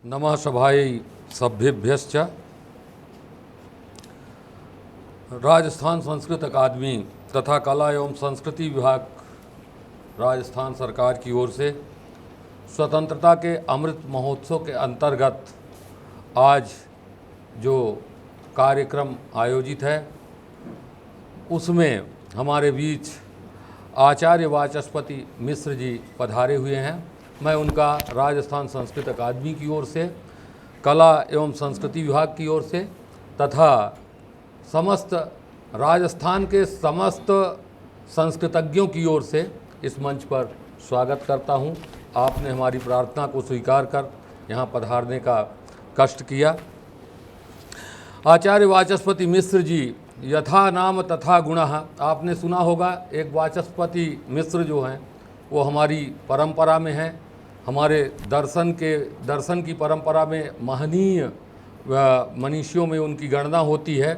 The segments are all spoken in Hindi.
नमः सभायै सभ्येभ्यश्च। राजस्थान संस्कृत अकादमी तथा कला एवं संस्कृति विभाग राजस्थान सरकार की ओर से स्वतंत्रता के अमृत महोत्सव के अंतर्गत आज जो कार्यक्रम आयोजित है उसमें हमारे बीच आचार्य वाचस्पति मिश्र जी पधारे हुए हैं। मैं उनका राजस्थान संस्कृत अकादमी की ओर से, कला एवं संस्कृति विभाग की ओर से तथा समस्त राजस्थान के समस्त संस्कृतज्ञों की ओर से इस मंच पर स्वागत करता हूं। आपने हमारी प्रार्थना को स्वीकार कर यहां पधारने का कष्ट किया। आचार्य वाचस्पति मिश्र जी यथा नाम तथा गुणः, आपने सुना होगा। एक वाचस्पति मिश्र जो हैं वो हमारी परंपरा में हैं, हमारे दर्शन की परंपरा में महनीय मनीषियों में उनकी गणना होती है।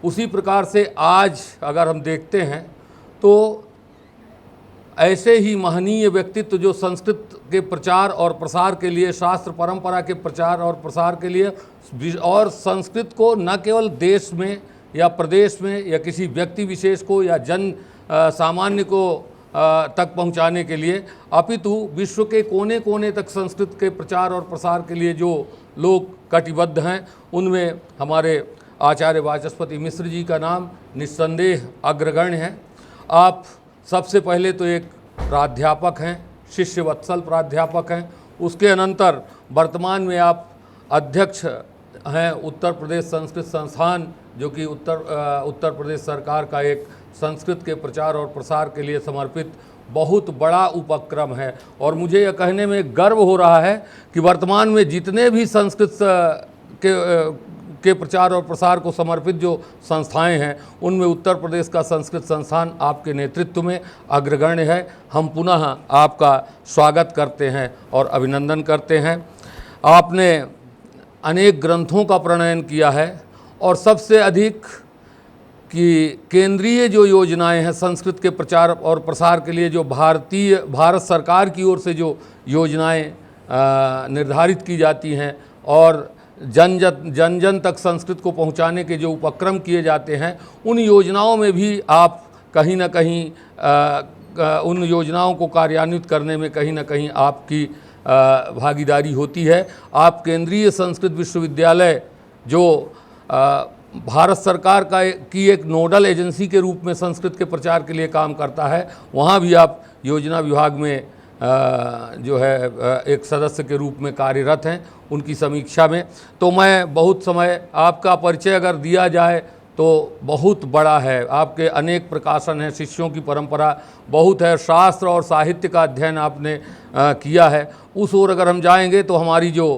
उसी प्रकार से आज अगर हम देखते हैं तो ऐसे ही महनीय व्यक्तित्व जो संस्कृत के प्रचार और प्रसार के लिए, शास्त्र परंपरा के प्रचार और प्रसार के लिए और संस्कृत को न केवल देश में या प्रदेश में या किसी व्यक्ति विशेष को या जन सामान्य को तक पहुंचाने के लिए, अपितु विश्व के कोने कोने तक संस्कृत के प्रचार और प्रसार के लिए जो लोग कटिबद्ध हैं उनमें हमारे आचार्य वाचस्पति मिश्र जी का नाम निस्संदेह अग्रगण्य है। आप सबसे पहले तो एक प्राध्यापक हैं, शिष्य वत्सल प्राध्यापक हैं। उसके अनंतर वर्तमान में आप अध्यक्ष हैं उत्तर प्रदेश संस्कृत संस्थान, जो कि उत्तर प्रदेश सरकार का एक संस्कृत के प्रचार और प्रसार के लिए समर्पित बहुत बड़ा उपक्रम है। और मुझे यह कहने में गर्व हो रहा है कि वर्तमान में जितने भी संस्कृत के प्रचार और प्रसार को समर्पित जो संस्थाएं हैं उनमें उत्तर प्रदेश का संस्कृत संस्थान आपके नेतृत्व में अग्रगण्य है। हम पुनः आपका स्वागत करते हैं और अभिनंदन करते हैं। आपने अनेक ग्रंथों का प्रणयन किया है और सबसे अधिक कि केंद्रीय जो योजनाएं हैं संस्कृत के प्रचार और प्रसार के लिए, जो भारत सरकार की ओर से जो योजनाएं निर्धारित की जाती हैं और जन जन तक संस्कृत को पहुंचाने के जो उपक्रम किए जाते हैं, उन योजनाओं में भी आप कहीं ना कहीं उन योजनाओं को कार्यान्वित करने में कहीं ना कहीं आपकी भागीदारी होती है। आप केंद्रीय संस्कृत विश्वविद्यालय जो भारत सरकार की एक नोडल एजेंसी के रूप में संस्कृत के प्रचार के लिए काम करता है, वहाँ भी आप योजना विभाग में जो है एक सदस्य के रूप में कार्यरत हैं उनकी समीक्षा में। तो मैं बहुत समय, आपका परिचय अगर दिया जाए तो बहुत बड़ा है। आपके अनेक प्रकाशन हैं, शिष्यों की परंपरा बहुत है, शास्त्र और साहित्य का अध्ययन आपने किया है। उस ओर अगर हम जाएंगे तो हमारी जो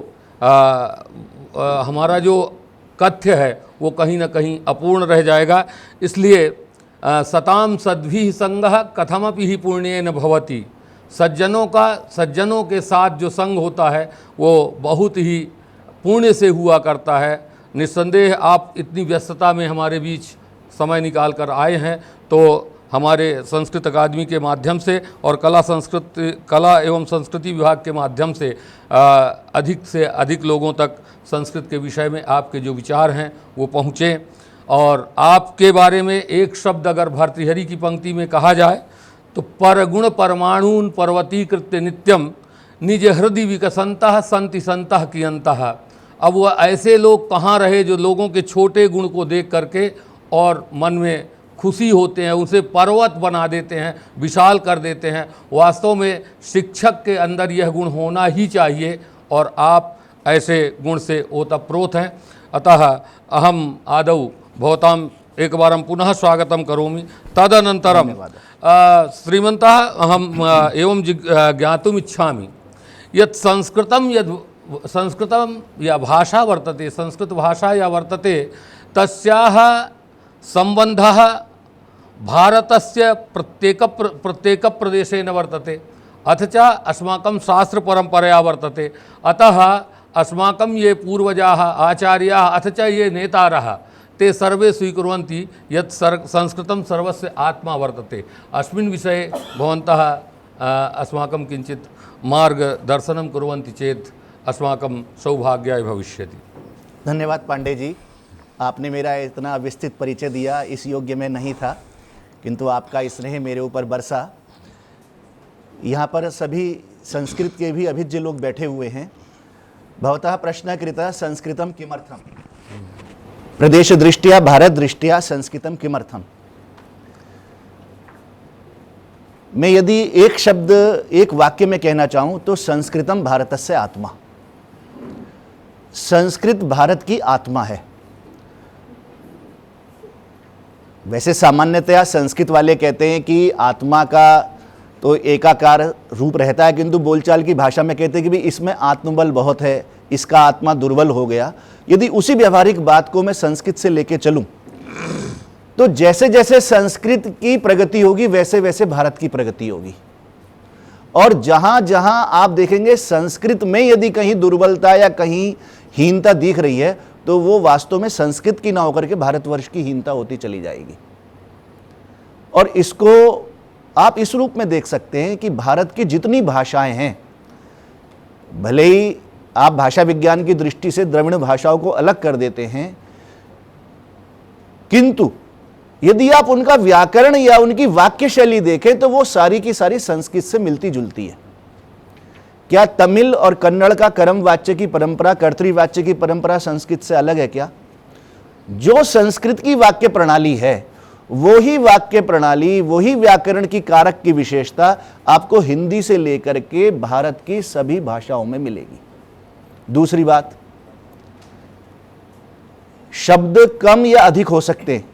हमारा जो कथ्य है वो कहीं ना कहीं अपूर्ण रह जाएगा। इसलिए सताम सद्भिः संगः कथमपि ही पुण्येन भवति, सज्जनों के साथ जो संग होता है वो बहुत ही पुण्य से हुआ करता है। निस्संदेह आप इतनी व्यस्तता में हमारे बीच समय निकाल कर आए हैं, तो हमारे संस्कृत अकादमी के माध्यम से और कला एवं संस्कृति विभाग के माध्यम से अधिक लोगों तक संस्कृत के विषय में आपके जो विचार हैं वो पहुँचें। और आपके बारे में एक शब्द अगर भर्तृहरि की पंक्ति में कहा जाए तो परगुण परमाणून पर्वतीकृत्य नित्यम निज हृदय विकसंतः संति संतः कियंतः। अब वह ऐसे लोग कहाँ रहे जो लोगों के छोटे गुण को देख करके और मन में खुशी होते हैं, उसे पर्वत बना देते हैं, विशाल कर देते हैं। वास्तव में शिक्षक के अंदर यह गुण होना ही चाहिए और आप ऐसे गुण से ओतप्रोत हैं। अतः अहम आदौ भवताम एक बारं पुनः स्वागतं करोमि। तदनन्तरं श्रीमन्तः अहम एवं ज्ञातुम् इच्छामि यत् संस्कृतं या भाषा वर्तते, संस्कृत भाषा या वर्तते, तस्याः संबंधः भारतस्य प्रत्येक प्रदेशेन वर्तते, अथ च अस्माकं शास्त्र परंपरया वर्तते। अतः अस्माकं ये पूर्वजाः आचार्याः अथ च ये नेतारः ते सर्वे स्वीकुर्वन्ति यत् संस्कृतं सर्वस्य आत्मा वर्तते। अस्मिन् विषये भवन्तः अस्माकं किञ्चित् मार्गदर्शनं कुर्वन्ति चेत् अस्माकं सौभाग्याय भविष्यति। धन्यवाद पांडे जी, आपने मेरा इतना विस्तृत परिचय दिया, इस योग्य में नहीं था, किंतु आपका स्नेह मेरे ऊपर बरसा। यहाँ पर सभी संस्कृत के भी अभिज्ञ लोग बैठे हुए हैं। भवतः प्रश्न कृतः संस्कृतम किमर्थम, प्रदेश दृष्टिया भारत दृष्टिया संस्कृतम किमर्थम। मैं यदि एक शब्द एक वाक्य में कहना चाहूं तो संस्कृतम भारतस्य आत्मा, संस्कृत भारत की आत्मा है। वैसे सामान्यतया संस्कृत वाले कहते हैं कि आत्मा का तो एकाकार रूप रहता है, किंतु बोलचाल की भाषा में कहते हैं कि भी इसमें आत्मबल बहुत है, इसका आत्मा दुर्बल हो गया। यदि उसी व्यवहारिक बात को मैं संस्कृत से लेके चलूं तो जैसे जैसे संस्कृत की प्रगति होगी वैसे वैसे भारत की प्रगति होगी। और जहां जहां आप देखेंगे संस्कृत में यदि कहीं दुर्बलता या कहीं हीनता दिख रही है तो वो वास्तव में संस्कृत की ना होकर के भारतवर्ष की हीनता होती चली जाएगी। और इसको आप इस रूप में देख सकते हैं कि भारत की जितनी भाषाएं हैं, भले ही आप भाषा विज्ञान की दृष्टि से द्रविड़ भाषाओं को अलग कर देते हैं, किंतु यदि आप उनका व्याकरण या उनकी वाक्य शैली देखें तो वो सारी की सारी संस्कृत से मिलती जुलती है। क्या तमिल और कन्नड़ का कर्म वाच्य की परंपरा, कर्तृवाच्य की परंपरा संस्कृत से अलग है क्या? जो संस्कृत की वाक्य प्रणाली है वो ही वाक्य प्रणाली, वही व्याकरण की कारक की विशेषता आपको हिंदी से लेकर के भारत की सभी भाषाओं में मिलेगी। दूसरी बात, शब्द कम या अधिक हो सकते हैं।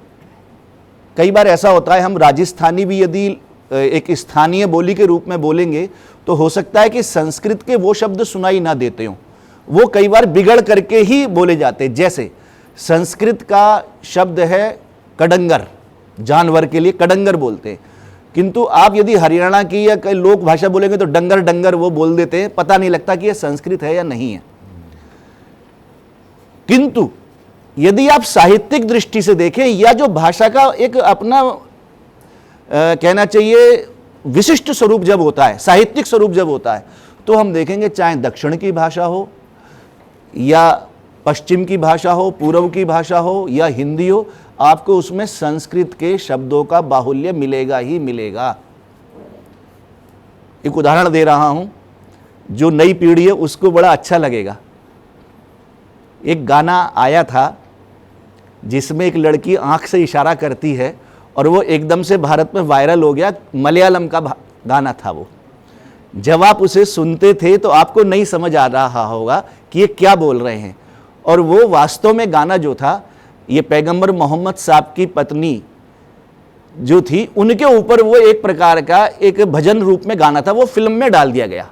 कई बार ऐसा होता है, हम राजस्थानी भी यदि एक स्थानीय बोली के रूप में बोलेंगे तो हो सकता है कि संस्कृत के वो शब्द सुनाई ना देते हों, वो कई बार बिगड़ करके ही बोले जाते हैं। जैसे संस्कृत का शब्द है कडंगर, जानवर के लिए कडंगर बोलते हैं, किंतु आप यदि हरियाणा की या कई लोक भाषा बोलेंगे तो डंगर डंगर वो बोल देते हैं, पता नहीं लगता कि यह संस्कृत है या नहीं है। किंतु यदि आप साहित्यिक दृष्टि से देखें या जो भाषा का एक अपना कहना चाहिए विशिष्ट स्वरूप जब होता है, साहित्यिक स्वरूप जब होता है, तो हम देखेंगे चाहे दक्षिण की भाषा हो या पश्चिम की भाषा हो, पूर्व की भाषा हो या हिंदी हो, आपको उसमें संस्कृत के शब्दों का बाहुल्य मिलेगा ही मिलेगा। एक उदाहरण दे रहा हूं, जो नई पीढ़ी है उसको बड़ा अच्छा लगेगा। एक गाना आया था जिसमें एक लड़की आंख से इशारा करती है और वो एकदम से भारत में वायरल हो गया। मलयालम का गाना था वो। जब आप उसे सुनते थे तो आपको नहीं समझ आ रहा होगा कि ये क्या बोल रहे हैं, और वो वास्तव में गाना जो था ये पैगंबर मोहम्मद साहब की पत्नी जो थी उनके ऊपर वो एक प्रकार का एक भजन रूप में गाना था, वो फिल्म में डाल दिया गया।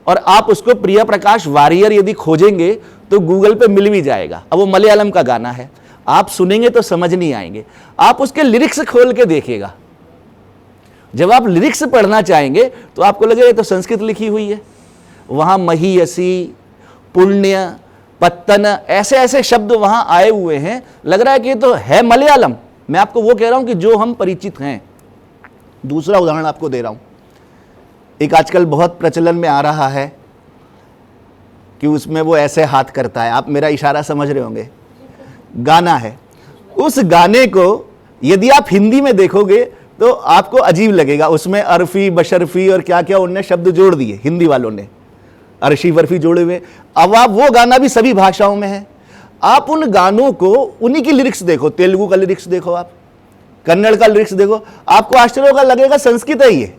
और आप उसको प्रिया प्रकाश वारियर यदि खोजेंगे तो गूगल पे मिल भी जाएगा। अब वो मलयालम का गाना है, आप सुनेंगे तो समझ नहीं आएंगे, आप उसके लिरिक्स खोल के देखिएगा। जब आप लिरिक्स पढ़ना चाहेंगे तो आपको लगेगा ये तो संस्कृत लिखी हुई है। वहां महीयसी, पुण्य, पत्तन, ऐसे ऐसे शब्द वहां आए हुए हैं, लग रहा है कि ये तो है मलयालम। मैं आपको वो कह रहा हूं कि जो हम परिचित हैं। दूसरा उदाहरण आपको दे रहा हूं, एक आजकल बहुत प्रचलन में आ रहा है कि उसमें वो ऐसे हाथ करता है, आप मेरा इशारा समझ रहे होंगे, गाना है। उस गाने को यदि आप हिंदी में देखोगे तो आपको अजीब लगेगा। उसमें अरफी, बशरफी और क्या क्या उनने शब्द जोड़ दिए, हिंदी वालों ने अरशी बर्फी जोड़े हुए। अब आप वो गाना भी सभी भाषाओं में है, आप उन गानों को, उन्हीं की लिरिक्स देखो, तेलुगु का लिरिक्स देखो, आप कन्नड़ का लिरिक्स देखो, आपको आश्चर्य होगा, लगेगा संस्कृत है ये।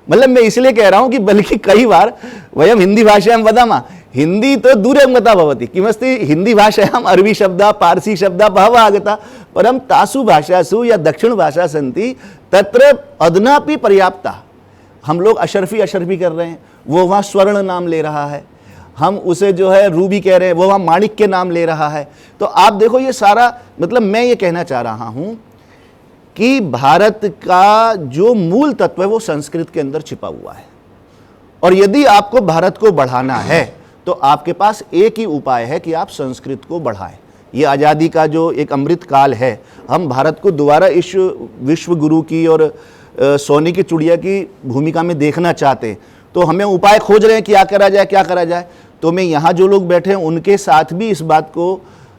मतलब मैं इसलिए कह रहा हूं कि बल्कि कई बार वयम हिंदी भाषायां वदामः, हिंदी तो दूरं गता भवति, किमस्ति हिंदी भाषायां अरबी शब्दा, पारसी शब्दा बहवः आगता, परं तासु भाषासु या दक्षिण भाषा सन्ति तत्र अधुनापि पर्याप्ता। हम लोग अशरफी कर रहे हैं, वो वहाँ स्वर्ण नाम ले रहा है, हम उसे जो है रूबी कह रहे हैं, वो वहाँ माणिक के नाम ले रहा है। तो आप देखो ये सारा, मतलब मैं ये कहना चाह रहा हूँ कि भारत का जो मूल तत्व है वो संस्कृत के अंदर छिपा हुआ है। और यदि आपको भारत को बढ़ाना है तो आपके पास एक ही उपाय है कि आप संस्कृत को बढ़ाएं। ये आज़ादी का जो एक अमृत काल है, हम भारत को दोबारा इस विश्व गुरु की और सोने की चिड़िया की भूमिका में देखना चाहते, तो हमें उपाय खोज रहे हैं क्या करा जाए क्या करा जाए। तो मैं यहाँ जो लोग बैठे हैं उनके साथ भी इस बात को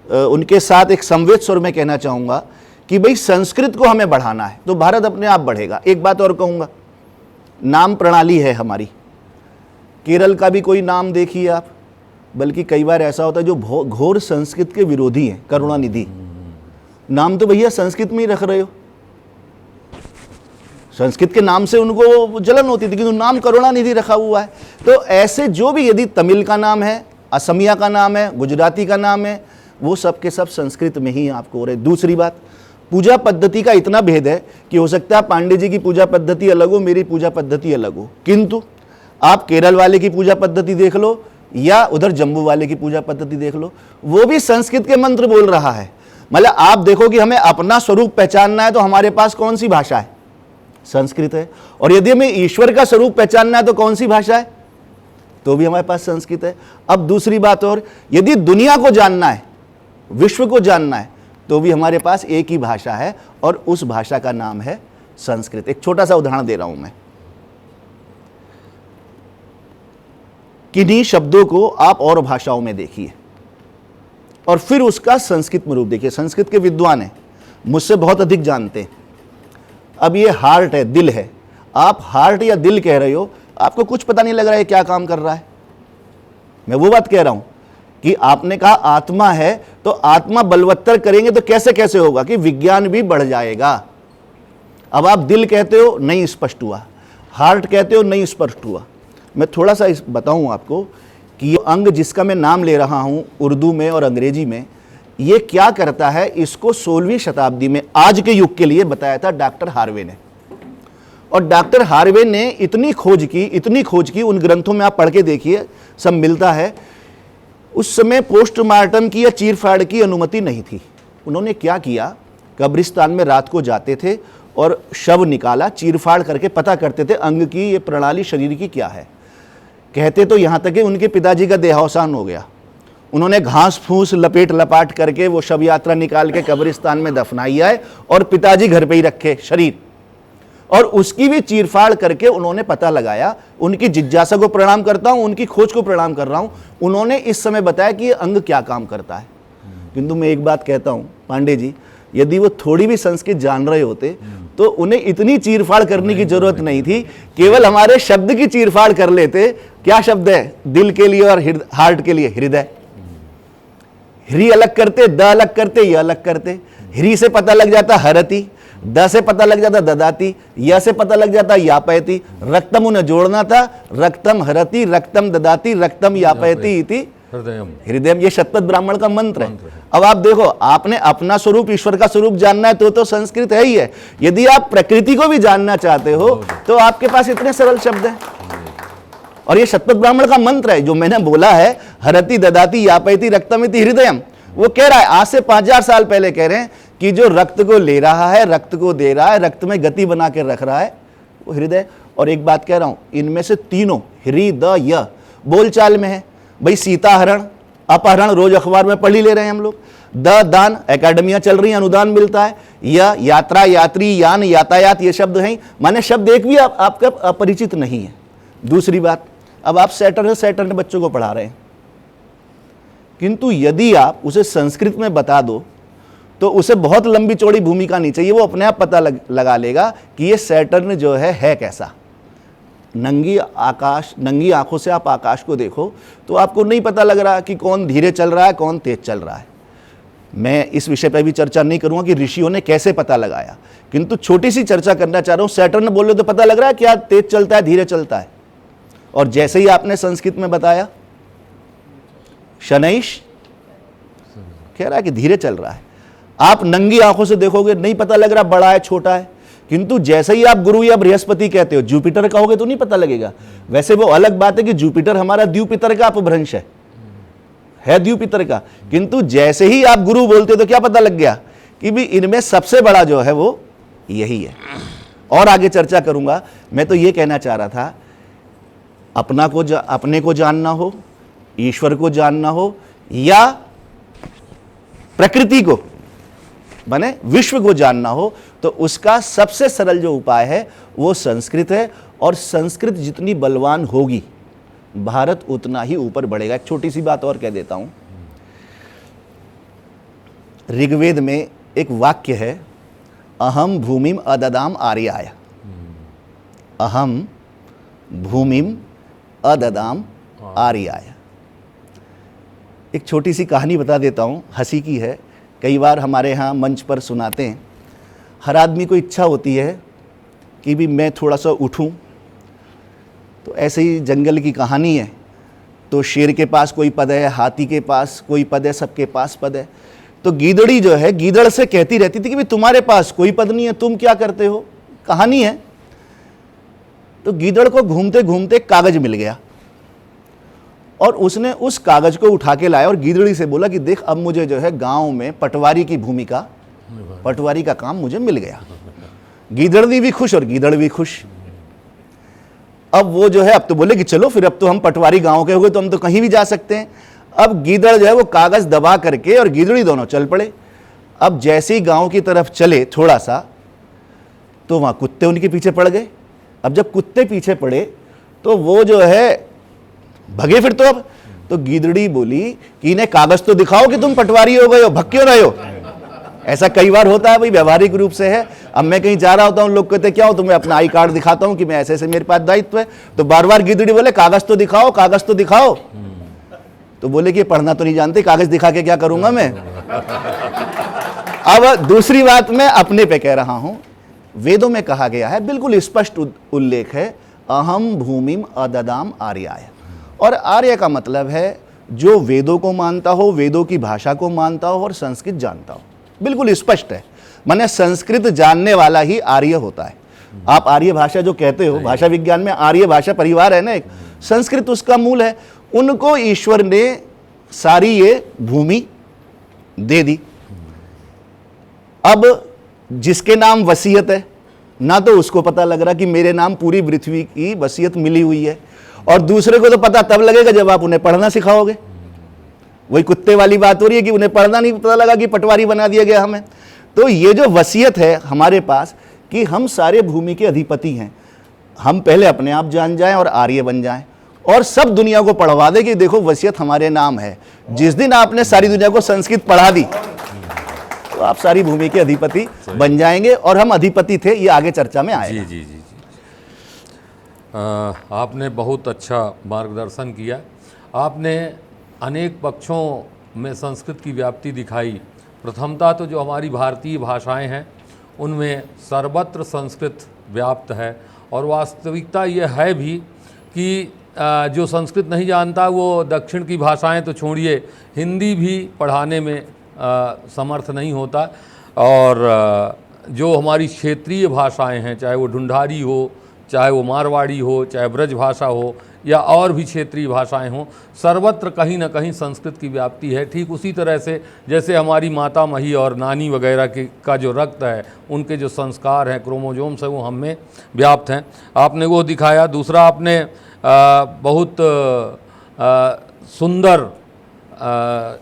उनके साथ एक संवेद स्वर में कहना चाहूँगा कि भाई संस्कृत को हमें बढ़ाना है तो भारत अपने आप बढ़ेगा। एक बात और कहूँगा, नाम प्रणाली है हमारी, केरल का भी कोई नाम देखिए आप, बल्कि कई बार ऐसा होता है जो घोर संस्कृत के विरोधी हैं, करुणानिधि, नाम तो भैया संस्कृत में ही रख रहे हो। संस्कृत के नाम से उनको जलन होती थी, किंतु नाम करुणानिधि रखा हुआ है। तो ऐसे जो भी, यदि तमिल का नाम है, असमिया का नाम है, गुजराती का नाम है, वो सब के सब संस्कृत में ही आपको हो रहे। दूसरी बात, पूजा पद्धति का इतना भेद है कि हो सकता है पांडे जी की पूजा पद्धति अलग हो, मेरी पूजा पद्धति अलग हो, किंतु आप केरल वाले की पूजा पद्धति देख लो या उधर जम्मू वाले की पूजा पद्धति देख लो, वो भी संस्कृत के मंत्र बोल रहा है। मतलब आप देखो कि हमें अपना स्वरूप पहचानना है तो हमारे पास कौन सी भाषा है? संस्कृत है। और यदि हमें ईश्वर का स्वरूप पहचानना है तो कौन सी भाषा है? तो भी हमारे पास संस्कृत है। अब दूसरी बात और, यदि दुनिया को जानना है, विश्व को जानना है, तो भी हमारे पास एक ही भाषा है और उस भाषा का नाम है संस्कृत। एक छोटा सा उदाहरण दे रहा हूं मैं। किन्हीं शब्दों को आप और भाषाओं में देखिए और फिर उसका संस्कृत में रूप देखिए। संस्कृत के विद्वान हैं, मुझसे बहुत अधिक जानते हैं। अब ये हार्ट है, दिल है, आप हार्ट या दिल कह रहे हो, आपको कुछ पता नहीं लग रहा है क्या काम कर रहा है। मैं वो बात कह रहा हूं कि आपने कहा आत्मा है, तो आत्मा बलवत्तर करेंगे तो कैसे कैसे होगा कि विज्ञान भी बढ़ जाएगा। अब आप दिल कहते हो, नहीं स्पष्ट हुआ, हार्ट कहते हो, नहीं स्पष्ट हुआ। मैं थोड़ा सा बताऊं आपको कि ये अंग जिसका मैं नाम ले रहा हूं उर्दू में और अंग्रेजी में, ये क्या करता है, इसको 16वीं शताब्दी में आज के युग के लिए बताया था डॉक्टर हार्वे ने। और डॉक्टर हार्वे ने इतनी खोज की, उन ग्रंथों में आप पढ़ के देखिए, सब मिलता है। उस समय पोस्टमार्टम की या चीरफाड़ की अनुमति नहीं थी। उन्होंने क्या किया, कब्रिस्तान में रात को जाते थे और शव निकाला, चीरफाड़ करके पता करते थे अंग की ये प्रणाली शरीर की क्या है। कहते तो यहाँ तक कि उनके पिताजी का देहावसान हो गया, उन्होंने घास फूस लपेट लपाट करके वो शव यात्रा निकाल के कब्रिस्तान में दफनाई है और पिताजी घर पे ही रखे शरीर, और उसकी भी चीरफाड़ करके उन्होंने पता लगाया। उनकी जिज्ञासा को प्रणाम करता हूं, उनकी खोज को प्रणाम कर रहा हूं। उन्होंने इस समय बताया कि ये अंग क्या काम करता है। किंतु मैं एक बात कहता हूं पांडे जी, यदि वो थोड़ी भी संस्कृत जान रहे होते तो उन्हें इतनी चीरफाड़ करने की जरूरत नहीं थी, केवल हमारे शब्द की चीरफाड़ कर लेते। क्या शब्द है दिल के लिए और हार्ट के लिए? हृदय। ह्री अलग करते, द अलग करते, य अलग करते। ह्री से पता लग जाता हरती, द से पता लग जाता ददाती, य से पता लग जाता यापयती। रक्तम उन्हें जोड़ना था, रक्तम हरती, रक्तम ददाती, रक्तम यापयती इति हृदय। ये शतपथ ब्राह्मण का मंत्र है। अब आप देखो, आपने अपना स्वरूप ईश्वर का स्वरूप जानना है तो संस्कृत है ही है। यदि आप प्रकृति को भी जानना चाहते हो तो आपके पास इतने सरल शब्द हैं। और ये शतपथ ब्राह्मण का मंत्र है जो मैंने बोला है, हरति ददाती यापयति रक्तमिति हृदयम। वो कह रहा है, आज से 5000 साल पहले कह रहे हैं कि जो रक्त को ले रहा है, रक्त को दे रहा है, रक्त में गति बना के रख रहा है, वो हृदय। और एक बात कह रहा हूं, इनमें से तीनों ह्री द य बोलचाल में है। भाई सीताहरण अपहरण रोज अखबार में पढ़ ही ले रहे हैं हम लोग। द दान, एकेडमियां चल रही हैं, अनुदान मिलता है। य यात्रा, यात्री, यान, यातायात, ये शब्द हैं। माने शब्द एक भी आपका अपरिचित नहीं है। दूसरी बात, अब आप सैटर्न बच्चों को पढ़ा रहे हैं, किंतु यदि आप उसे संस्कृत में बता दो तो उसे बहुत लंबी चौड़ी भूमिका नहीं चाहिए, वो अपने आप पता लगा लेगा कि ये सैटर्न जो है कैसा। नंगी आंखों से आप आकाश को देखो तो आपको नहीं पता लग रहा कि कौन धीरे चल रहा है, कौन तेज चल रहा है। मैं इस विषय पर भी चर्चा नहीं करूंगा कि ऋषियों ने कैसे पता लगाया, किंतु छोटी सी चर्चा करना चाह रहा हूं। सैटर्न बोले तो पता लग रहा है क्या तेज चलता है, धीरे चलता है। और जैसे ही आपने संस्कृत में बताया, शनैश कह रहा है कि धीरे चल रहा है। आप नंगी आंखों से देखोगे, नहीं पता लग रहा बड़ा है छोटा है, किंतु जैसे ही आप गुरु या बृहस्पति कहते हो, जुपिटर कहोगे तो नहीं पता लगेगा। वैसे वो अलग बात है कि जुपिटर हमारा द्यूपितर का अपभ्रंश है द्यूपितर का, किंतु जैसे ही आप गुरु बोलते हो तो क्या पता लग गया कि भी इनमें सबसे बड़ा जो है वो यही है। और आगे चर्चा करूंगा। मैं तो ये कहना चाह रहा था, अपने को जानना हो, ईश्वर को जानना हो, या प्रकृति को माने विश्व को जानना हो, तो उसका सबसे सरल जो उपाय है वो संस्कृत है। और संस्कृत जितनी बलवान होगी भारत उतना ही ऊपर बढ़ेगा। एक छोटी सी बात और कह देता हूं, ऋग्वेद में एक वाक्य है, अहम भूमिम अददाम आर्याय। अहम भूमिम अददाम आर्याय। एक छोटी सी कहानी बता देता हूँ, हंसी की है, कई बार हमारे यहाँ मंच पर सुनाते हैं। हर आदमी को इच्छा होती है कि भी मैं थोड़ा सा उठूं, तो ऐसे ही जंगल की कहानी है। तो शेर के पास कोई पद है, हाथी के पास कोई पद है, सबके पास पद है। तो गीदड़ी जो है गीदड़ से कहती रहती थी कि भाई तुम्हारे पास कोई पद नहीं है, तुम क्या करते हो, कहानी है। तो गीदड़ को घूमते घूमते कागज मिल गया और उसने उस कागज को उठा के लाया और गीदड़ी से बोला कि देख अब मुझे जो है गांव में पटवारी की भूमिका, पटवारी का काम मुझे मिल गया। गीदड़नी भी खुश और गीदड़ भी खुश। अब वो जो है अब तो बोले कि चलो फिर अब तो हम पटवारी गांव के हो गए, तो हम तो कहीं भी जा सकते हैं। अब गीदड़ जो है वो कागज दबा करके और गीदड़ी दोनों चल पड़े। अब जैसे ही गांव की तरफ चले थोड़ा सा, तो वहां कुत्ते उनके पीछे पड़ गए। अब जब कुत्ते पीछे पड़े तो वो जो है भगे फिर तो। अब तो गीदड़ी बोली कि इन्हें कागज तो दिखाओ कि तुम पटवारी हो गए हो, भग क्यों रहे हो। ऐसा कई बार होता है भाई, व्यवहारिक रूप से है। अब मैं कहीं जा रहा होता हूँ, लोग कहते क्या हो, तुम्हें अपना आई कार्ड दिखाता हूँ कि मैं ऐसे ऐसे मेरे पास दायित्व है। तो बार बार गीदड़ी बोले कागज तो दिखाओ, कागज तो दिखाओ। तो बोले कि पढ़ना तो नहीं जानते, कागज दिखा के क्या करूंगा मैं। अब दूसरी बात मैं अपने पे कह रहा हूं, वेदों में कहा गया है, बिल्कुल स्पष्ट उल्लेख है, अहम भूमिम अददाम आर्याय। और आर्य का मतलब है जो वेदों को मानता हो, वेदों की भाषा को मानता हो और संस्कृत जानता हो। बिल्कुल स्पष्ट है, माने संस्कृत जानने वाला ही आर्य होता है। आप आर्य भाषा जो कहते हो, भाषा विज्ञान में आर्य भाषा परिवार है ना एक, संस्कृत उसका मूल है। उनको ईश्वर ने सारी ये भूमि दे दी। अब जिसके नाम वसीयत है ना, तो उसको पता लग रहा कि मेरे नाम पूरी पृथ्वी की वसीयत मिली हुई है, और दूसरे को तो पता तब लगेगा जब आप उन्हें पढ़ना सिखाओगे। वही कुत्ते वाली बात हो रही है कि उन्हें पढ़ना नहीं पता लगा कि पटवारी बना दिया गया हमें। तो ये जो वसीयत है हमारे पास कि हम सारे भूमि के अधिपति हैं, हम पहले अपने आप जान जाएं और आर्य बन जाएं और सब दुनिया को पढ़वा दे कि देखो वसीयत हमारे नाम है। जिस दिन आपने सारी दुनिया को संस्कृत पढ़ा दी तो आप सारी भूमि के अधिपति बन जाएंगे। और हम अधिपति थे, ये आगे चर्चा में आएगा। जी। आपने बहुत अच्छा मार्गदर्शन किया। आपने अनेक पक्षों में संस्कृत की व्याप्ति दिखाई। प्रथमतः तो जो हमारी भारतीय भाषाएं हैं उनमें सर्वत्र संस्कृत व्याप्त है, और वास्तविकता यह है भी कि जो संस्कृत नहीं जानता वो दक्षिण की भाषाएं तो छोड़िए, हिंदी भी पढ़ाने में समर्थ नहीं होता। और जो हमारी क्षेत्रीय भाषाएं हैं, चाहे वो ढूंढारी हो, चाहे वो मारवाड़ी हो, चाहे ब्रज भाषा हो, या और भी क्षेत्रीय भाषाएं हों, सर्वत्र कहीं ना कहीं संस्कृत की व्याप्ति है। ठीक उसी तरह से जैसे हमारी माता मही और नानी वगैरह का जो रक्त है, उनके जो संस्कार हैं, क्रोमोजोम्स हैं, वो हम में व्याप्त हैं। आपने वो दिखाया। दूसरा, आपने बहुत सुंदर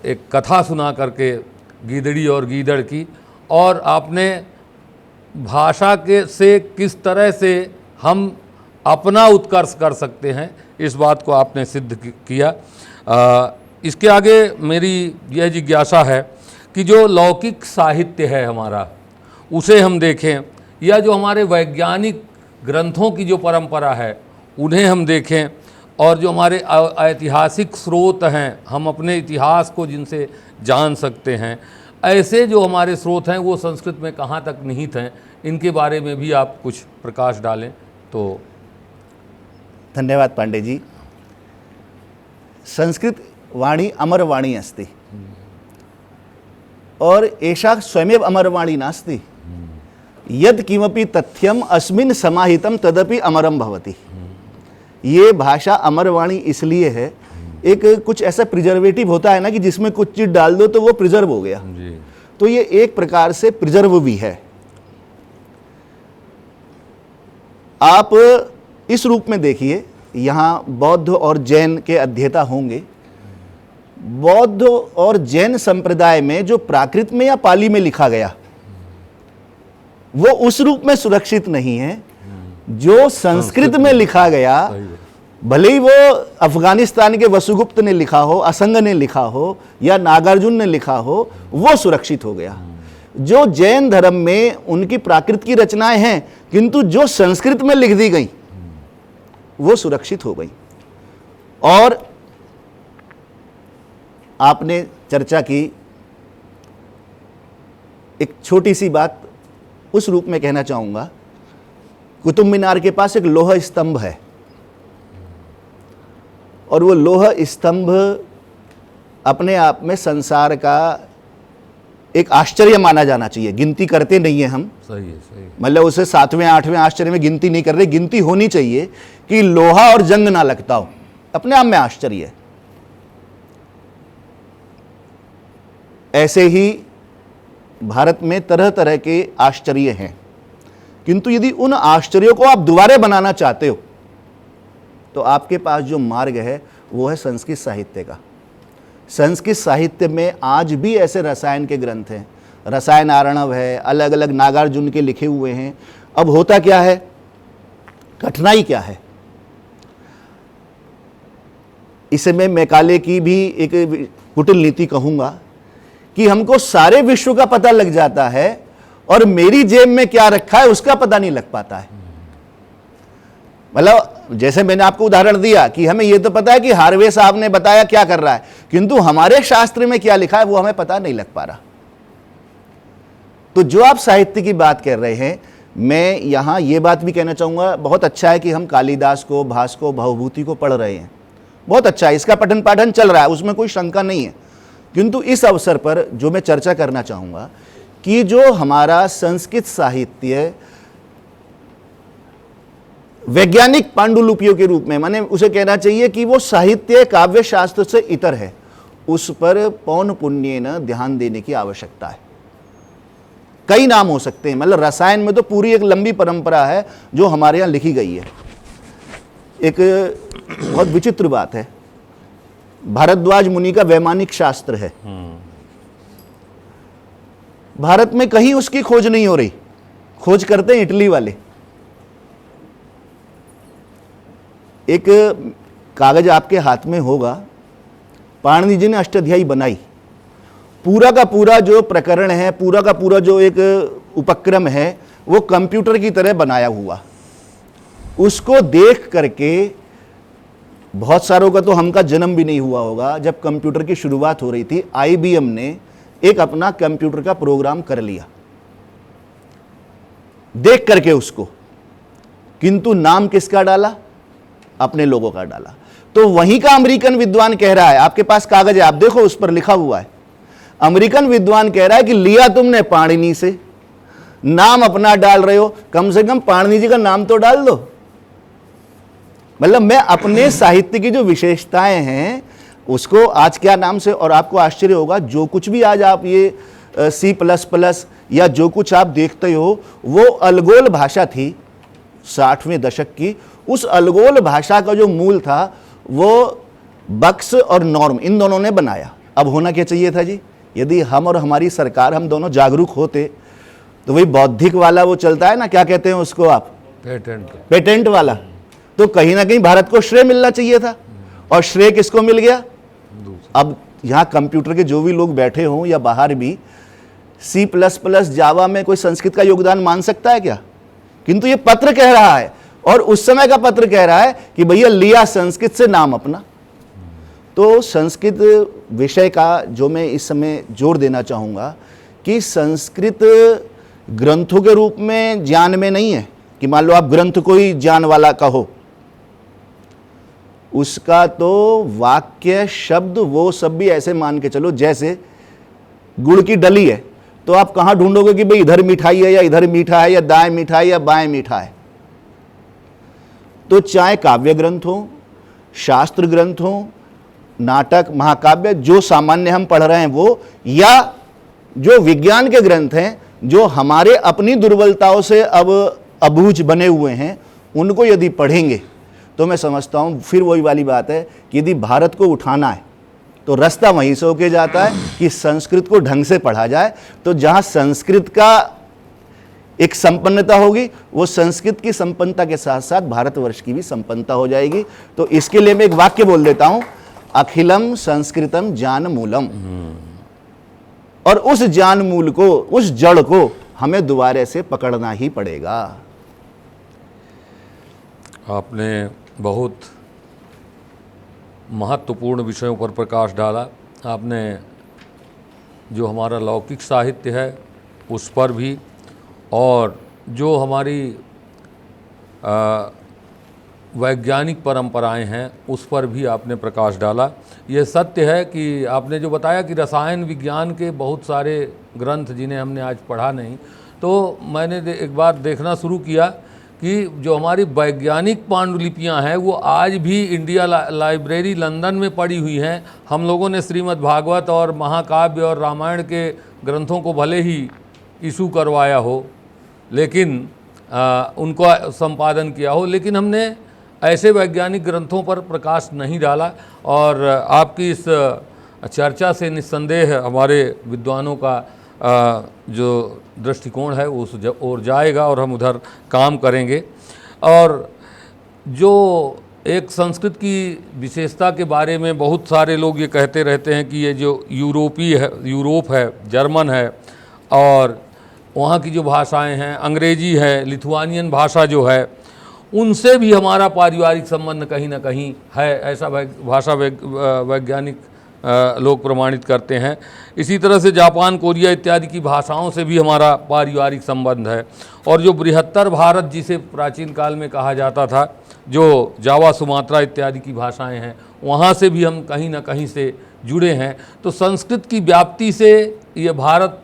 एक कथा सुना करके गीदड़ी और गीदड़ की, और आपने भाषा के से किस तरह से हम अपना उत्कर्ष कर सकते हैं, इस बात को आपने सिद्ध किया। इसके आगे मेरी यह जिज्ञासा है कि जो लौकिक साहित्य है हमारा, उसे हम देखें, या जो हमारे वैज्ञानिक ग्रंथों की जो परंपरा है उन्हें हम देखें, और जो हमारे ऐतिहासिक स्रोत हैं, हम अपने इतिहास को जिनसे जान सकते हैं, ऐसे जो हमारे स्रोत हैं वो संस्कृत में कहाँ तक निहित हैं, इनके बारे में भी आप कुछ प्रकाश डालें तो। धन्यवाद पांडे जी। संस्कृत वाणी अमर वाणी अस्ति और एषा स्वयमेव अमर वाणी नास्ति। यद किमपि तथ्यम अस्मिन् समाहितम तदपि अमरम भवति। ये भाषा अमर वाणी इसलिए है, एक कुछ ऐसा प्रिजर्वेटिव होता है ना कि जिसमें कुछ चीज डाल दो तो वो प्रिजर्व हो गया, तो ये एक प्रकार से प्रिजर्व भी है। आप इस रूप में देखिए, यहाँ बौद्ध और जैन के अध्येता होंगे। बौद्ध और जैन संप्रदाय में जो प्राकृत में या पाली में लिखा गया वो उस रूप में सुरक्षित नहीं है जो संस्कृत में लिखा गया, सही है। भले ही वो अफगानिस्तान के वसुगुप्त ने लिखा हो, असंग ने लिखा हो या नागार्जुन ने लिखा हो, वो सुरक्षित हो गया। जो जैन धर्म में उनकी प्राकृत की रचनाएं हैं, किंतु जो संस्कृत में लिख दी गई वो सुरक्षित हो गई। और आपने चर्चा की, एक छोटी सी बात उस रूप में कहना चाहूंगा, कुतुब मीनार के पास एक लोहा स्तंभ है और वो लोहा स्तंभ अपने आप में संसार का एक आश्चर्य माना जाना चाहिए। गिनती करते नहीं है हम, सही है, सही है। मतलब उसे 7वें 8वें आश्चर्य में गिनती नहीं कर रहे। गिनती होनी चाहिए कि लोहा और जंग ना लगता हो, अपने आप में आश्चर्य है। ऐसे ही भारत में तरह तरह के आश्चर्य हैं, किंतु यदि उन आश्चर्यों को आप दोबारा बनाना चाहते हो तो आपके पास जो मार्ग है वो है संस्कृत साहित्य का। संस्कृत साहित्य में आज भी ऐसे रसायन के ग्रंथ हैं, रसायन आरणव है, अलग अलग नागार्जुन के लिखे हुए हैं। अब होता क्या है, कठिनाई क्या है, इसे मैं मैकाले की भी एक कुटिल नीति कहूंगा कि हमको सारे विश्व का पता लग जाता है और मेरी जेब में क्या रखा है उसका पता नहीं लग पाता है। मतलब जैसे मैंने आपको उदाहरण दिया कि हमें यह तो पता है कि हार्वे साहब ने बताया क्या कर रहा है, किंतु हमारे शास्त्र में क्या लिखा है वो हमें पता नहीं लग पा रहा। तो जो आप साहित्य की बात कर रहे हैं, मैं यहां यह बात भी कहना चाहूंगा, बहुत अच्छा है कि हम कालिदास को, भास को, भवभूति को पढ़ रहे हैं, बहुत अच्छा है, इसका पठन पाठन चल रहा है, उसमें कोई शंका नहीं है। किंतु इस अवसर पर जो मैं चर्चा करना चाहूंगा कि जो हमारा संस्कृत साहित्य वैज्ञानिक पांडुलिपियों के रूप में, माने उसे कहना चाहिए कि वो साहित्य काव्य शास्त्र से इतर है, उस पर पौन पुण्य न ध्यान देने की आवश्यकता है। कई नाम हो सकते हैं, मतलब रसायन में तो पूरी एक लंबी परंपरा है जो हमारे यहाँ लिखी गई है। एक बहुत विचित्र बात है, भारद्वाज मुनि का वैमानिक शास्त्र है, भारत में कहीं उसकी खोज नहीं हो रही, खोज करते हैं इटली वाले। एक कागज आपके हाथ में होगा, पाणिनि जी ने अष्टाध्यायी बनाई, पूरा का पूरा जो प्रकरण है, पूरा का पूरा जो एक उपक्रम है वो कंप्यूटर की तरह बनाया हुआ। उसको देख करके बहुत सारों का तो हमका जन्म भी नहीं हुआ होगा, जब कंप्यूटर की शुरुआत हो रही थी IBM ने एक अपना कंप्यूटर का प्रोग्राम कर लिया देख करके उसको, किंतु नाम किसका डाला, अपने लोगों का डाला। तो वहीं का अमेरिकन विद्वान कह रहा है, आपके पास कागज है, आप देखो उस पर लिखा हुआ है, अमेरिकन विद्वान कह रहा है कि लिया तुमने पाणिनि से, नाम अपना डाल रहे हो, कम से कम पाणिनि जी का नाम तो डाल दो। मतलब मैं अपने साहित्य की जो विशेषताएं हैं उसको आज क्या नाम से, और आपको आश्चर्य होगा जो कुछ भी आज आप ये C++ या जो कुछ आप देखते हो वो अलगोल भाषा थी 60वें दशक की। उस अलगोल भाषा का जो मूल था वो बक्स और नॉर्म इन दोनों ने बनाया। अब होना क्या चाहिए था जी, यदि हम और हमारी सरकार हम दोनों जागरूक होते तो वही बौद्धिक वाला वो चलता है ना, क्या कहते हैं उसको आप, पेटेंट वाला, तो कहीं ना कहीं भारत को श्रेय मिलना चाहिए था। और श्रेय किसको मिल गया, अब यहाँ कंप्यूटर के जो भी लोग बैठे हों या बाहर भी, C++ जावा में कोई संस्कृत का योगदान मान सकता है क्या? किंतु ये पत्र कह रहा है, और उस समय का पत्र कह रहा है कि भैया लिया संस्कृत से नाम अपना। तो संस्कृत विषय का जो मैं इस समय जोर देना चाहूँगा कि संस्कृत ग्रंथों के रूप में ज्ञान में नहीं है कि मान लो आप ग्रंथ कोई ज्ञान वाला कहो, उसका तो वाक्य शब्द वो सब भी ऐसे मान के चलो जैसे गुड़ की डली है, तो आप कहाँ ढूंढोगे कि भाई इधर मिठाई है या इधर मीठा है, या दाएं मीठा है या बाएं मीठा है। तो चाहे काव्य ग्रंथ हो, शास्त्र ग्रंथ हो, नाटक, महाकाव्य जो सामान्य हम पढ़ रहे हैं वो, या जो विज्ञान के ग्रंथ हैं जो हमारे अपनी दुर्बलताओं से अब अबूझ बने हुए हैं, उनको यदि पढ़ेंगे तो मैं समझता हूँ फिर वही वाली बात है कि यदि भारत को उठाना है तो रास्ता वहीं से होके जाता है कि संस्कृत को ढंग से पढ़ा जाए। तो जहाँ संस्कृत का एक संपन्नता होगी, वो संस्कृत की संपन्नता के साथ साथ भारतवर्ष की भी संपन्नता हो जाएगी। तो इसके लिए मैं एक वाक्य बोल देता हूं, अखिलम संस्कृतम ज्ञान मूलम। और उस ज्ञान मूल को, उस जड़ को हमें दोबारा से पकड़ना ही पड़ेगा। आपने बहुत महत्वपूर्ण विषयों पर प्रकाश डाला। आपने जो हमारा लौकिक साहित्य है उस पर भी, और जो हमारी वैज्ञानिक परंपराएं हैं उस पर भी आपने प्रकाश डाला। ये सत्य है कि आपने जो बताया कि रसायन विज्ञान के बहुत सारे ग्रंथ जिन्हें हमने आज पढ़ा नहीं, तो मैंने एक बार देखना शुरू किया कि जो हमारी वैज्ञानिक पांडुलिपियां हैं वो आज भी इंडिया लाइब्रेरी लंदन में पड़ी हुई हैं। हम लोगों ने श्रीमद् भागवत और महाकाव्य और रामायण के ग्रंथों को भले ही इशू करवाया हो, लेकिन उनको संपादन किया हो, लेकिन हमने ऐसे वैज्ञानिक ग्रंथों पर प्रकाश नहीं डाला। और आपकी इस चर्चा से निस्संदेह हमारे विद्वानों का जो दृष्टिकोण है उस ओर जाएगा और हम उधर काम करेंगे। और जो एक संस्कृत की विशेषता के बारे में बहुत सारे लोग ये कहते रहते हैं कि ये जो यूरोप है, जर्मन है, और वहाँ की जो भाषाएं हैं, अंग्रेजी है, लिथुआनियन भाषा जो है, उनसे भी हमारा पारिवारिक संबंध कहीं ना कहीं है, ऐसा भाषा वैज्ञानिक लोग प्रमाणित करते हैं। इसी तरह से जापान, कोरिया इत्यादि की भाषाओं से भी हमारा पारिवारिक संबंध है। और जो बृहत्तर भारत जिसे प्राचीन काल में कहा जाता था, जो जावा, सुमात्रा इत्यादि की भाषाएं हैं, वहाँ से भी हम कहीं ना कहीं से जुड़े हैं। तो संस्कृत की व्याप्ति से ये भारत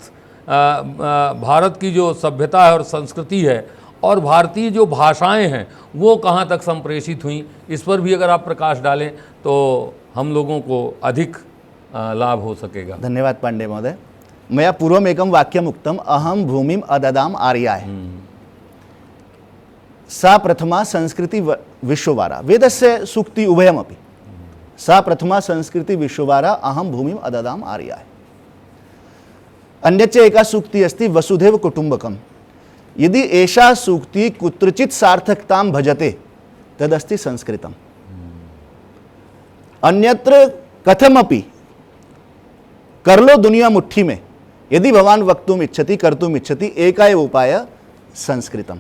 की जो सभ्यता है और संस्कृति है और भारतीय जो भाषाएं हैं वो कहाँ तक संप्रेषित हुई, इस पर भी अगर आप प्रकाश डालें तो हम लोगों को अधिक लाभ हो सकेगा। धन्यवाद पांडे महोदय। मया पूर्वम एकम वाक्यम उक्तम, अहम भूमिम अददाम आर्याय सा प्रथमा संस्कृति विश्ववारा। वेदस्य सूक्ति उभयमपि। सा प्रथमा संस्कृति विश्ववारा अहम भूमिम अददाम आर्याय। अन्यच्च एका सूक्ति अस्ति वसुधैव कुटुंबकम। यदि एषा सूक्ति कुत्रचित सार्थकतां भजते तदस्ति संस्कृतम। अन्यत्र कथमपि कर लो दुनिया मुट्ठी में, यदि भवान वक्तुम इच्छति कर्तुम इच्छति एका एव उपाय संस्कृतम।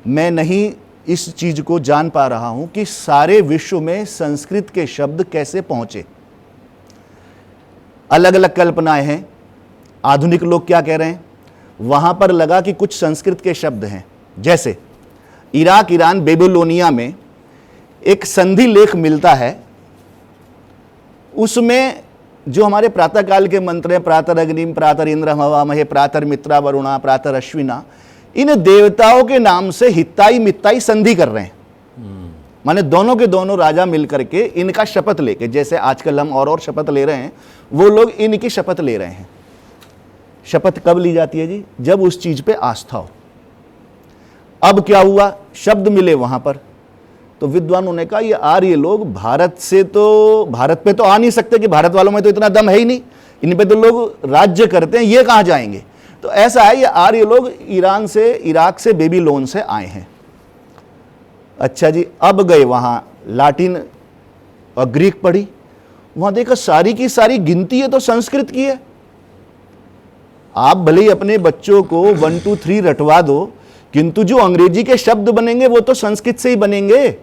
मैं नहीं इस चीज को जान पा रहा हूं कि सारे विश्व में संस्कृत के शब्द कैसे पहुंचे। अलग अलग कल्पनाएं हैं, आधुनिक लोग क्या कह रहे हैं, वहां पर लगा कि कुछ संस्कृत के शब्द हैं। जैसे इराक, ईरान, बेबीलोनिया में एक संधि लेख मिलता है, उसमें जो हमारे प्रातःकाल के मंत्र हैं, प्रातरग्निम प्रातरिंद्रम हवामहे प्रातर्मित्रा वरुणा प्रातरश्विना, इन देवताओं के नाम से हित्ताई मित्ताई संधि कर रहे हैं। माने दोनों के दोनों राजा मिलकर के इनका शपथ लेके, जैसे आजकल हम और शपथ ले रहे हैं, वो लोग इनकी शपथ ले रहे हैं। शपथ कब ली जाती है जी? जब उस चीज पे आस्था हो। अब क्या हुआ, शब्द मिले वहां पर, तो विद्वानों ने कहा ये आर्य लोग भारत पे तो आ नहीं सकते, कि भारत वालों में तो इतना दम है ही नहीं, इन पे तो लोग राज्य करते हैं, ये कहां जाएंगे। तो ऐसा है, ये आर्य लोग ईरान से, इराक से, बेबीलोन से आए हैं। अच्छा जी, अब गए वहां, लाटिन और ग्रीक पढ़ी, वहां देखा सारी की सारी गिनती है तो संस्कृत की है। आप भले ही अपने बच्चों को 1 2 3 रटवा दो, किंतु जो अंग्रेजी के शब्द बनेंगे वो तो संस्कृत से ही बनेंगे।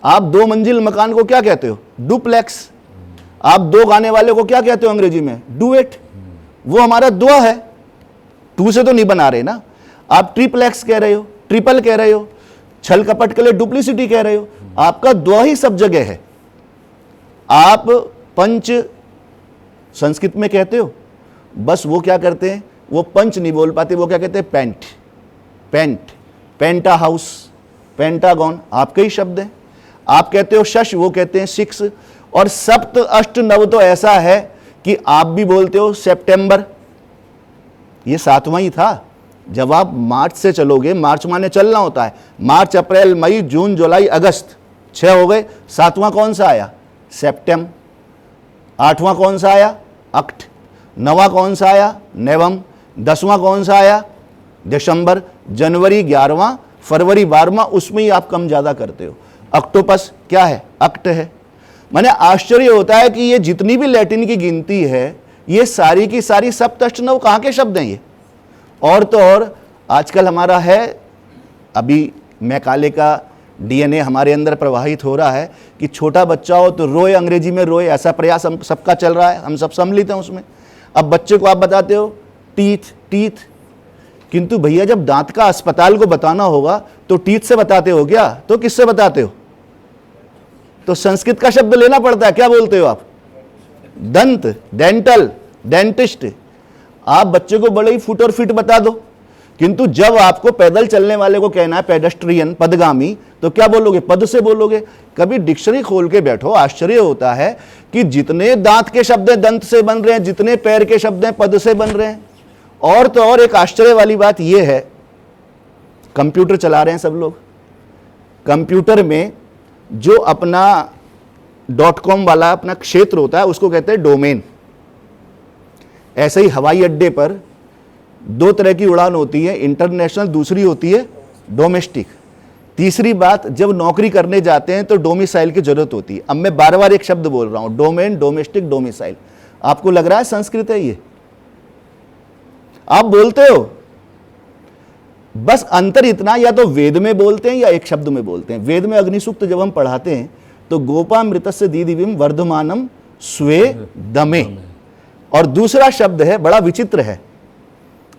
आप 2 मंजिल मकान को क्या कहते हो? डुप्लेक्स। आप 2 गाने वाले को क्या कहते हो अंग्रेजी में? डुएट। वो हमारा 2 है, 2 से तो नहीं बना रहे ना। आप ट्रिप्लेक्स कह रहे हो, ट्रिपल कह रहे हो, छल कपट के लिए डुप्लीसिटी कह रहे हो। आपका 2 ही सब जगह है। आप पंच संस्कृत में कहते हो, बस वो क्या करते हैं, वो पंच नहीं बोल पाते, वो क्या कहते हैं? पेंट, पेंट, पेंटा हाउस, पेंटागन, आपके ही शब्द हैं। आप कहते हो शश, वो कहते हैं 6, और सप्त अष्ट नव तो ऐसा है कि आप भी बोलते हो सितंबर, ये 7वां ही था। जब आप मार्च से चलोगे, मार्च माने चलना होता है, मार्च, अप्रैल, मई, जून, जुलाई, अगस्त, 6 हो गए। 7वां कौन सा आया? सितंबर। 8वां कौन सा आया? अक्ट। 9वां कौन सा आया? नवम। 10वां कौन सा आया? दिसंबर। जनवरी 11वां, फरवरी 12वां, उसमें ही आप कम ज़्यादा करते हो। अक्टोपस क्या है? अक्ट है। माने आश्चर्य होता है कि ये जितनी भी लैटिन की गिनती है, ये सारी की सारी सप्तष्टनव कहाँ के शब्द हैं ये? और तो और आजकल हमारा है, अभी मैकाले का डीएनए हमारे अंदर प्रवाहित हो रहा है कि छोटा बच्चा हो तो रोए, अंग्रेजी में रोए, ऐसा प्रयास हम सबका चल रहा है, हम सब सम्मिलित हैं उसमें। अब बच्चे को आप बताते हो टीथ टीथ, किंतु भैया जब दांत का अस्पताल को बताना होगा तो टीथ से बताते हो क्या? तो किससे बताते हो? तो संस्कृत का शब्द लेना पड़ता है। क्या बोलते हो आप? दंत, डेंटल, डेंटिस्ट। आप बच्चे को बड़े ही फुट और फिट बता दो, किंतु जब आपको पैदल चलने वाले को कहना है पेडेस्ट्रियन, पदगामी, तो क्या बोलोगे? पद से बोलोगे। कभी डिक्शनरी खोल के बैठो, आश्चर्य होता है कि जितने दांत के शब्द हैं दंत से बन रहे हैं, जितने पैर के शब्द हैं पद से बन रहे हैं। और तो और एक आश्चर्य वाली बात यह है, कंप्यूटर चला रहे हैं सब लोग, कंप्यूटर में जो अपना .com वाला अपना क्षेत्र होता है उसको कहते हैं डोमेन। ऐसे ही हवाई अड्डे पर दो तरह की उड़ान होती है, इंटरनेशनल, दूसरी होती है डोमेस्टिक। तीसरी बात, जब नौकरी करने जाते हैं तो डोमिसाइल की जरूरत होती है। अब मैं बार बार एक शब्द बोल रहा हूं, डोमेन, डोमेस्टिक, डोमिसाइल। आपको लग रहा है संस्कृत है ये? आप बोलते हो, बस अंतर इतना, या तो वेद में बोलते हैं या एक शब्द में बोलते हैं। वेद में अग्निसूक्त जब हम पढ़ाते हैं तो गोपामृतस्य दीदिविम वर्धमानम स्वे दमे, और दूसरा शब्द है, बड़ा विचित्र है,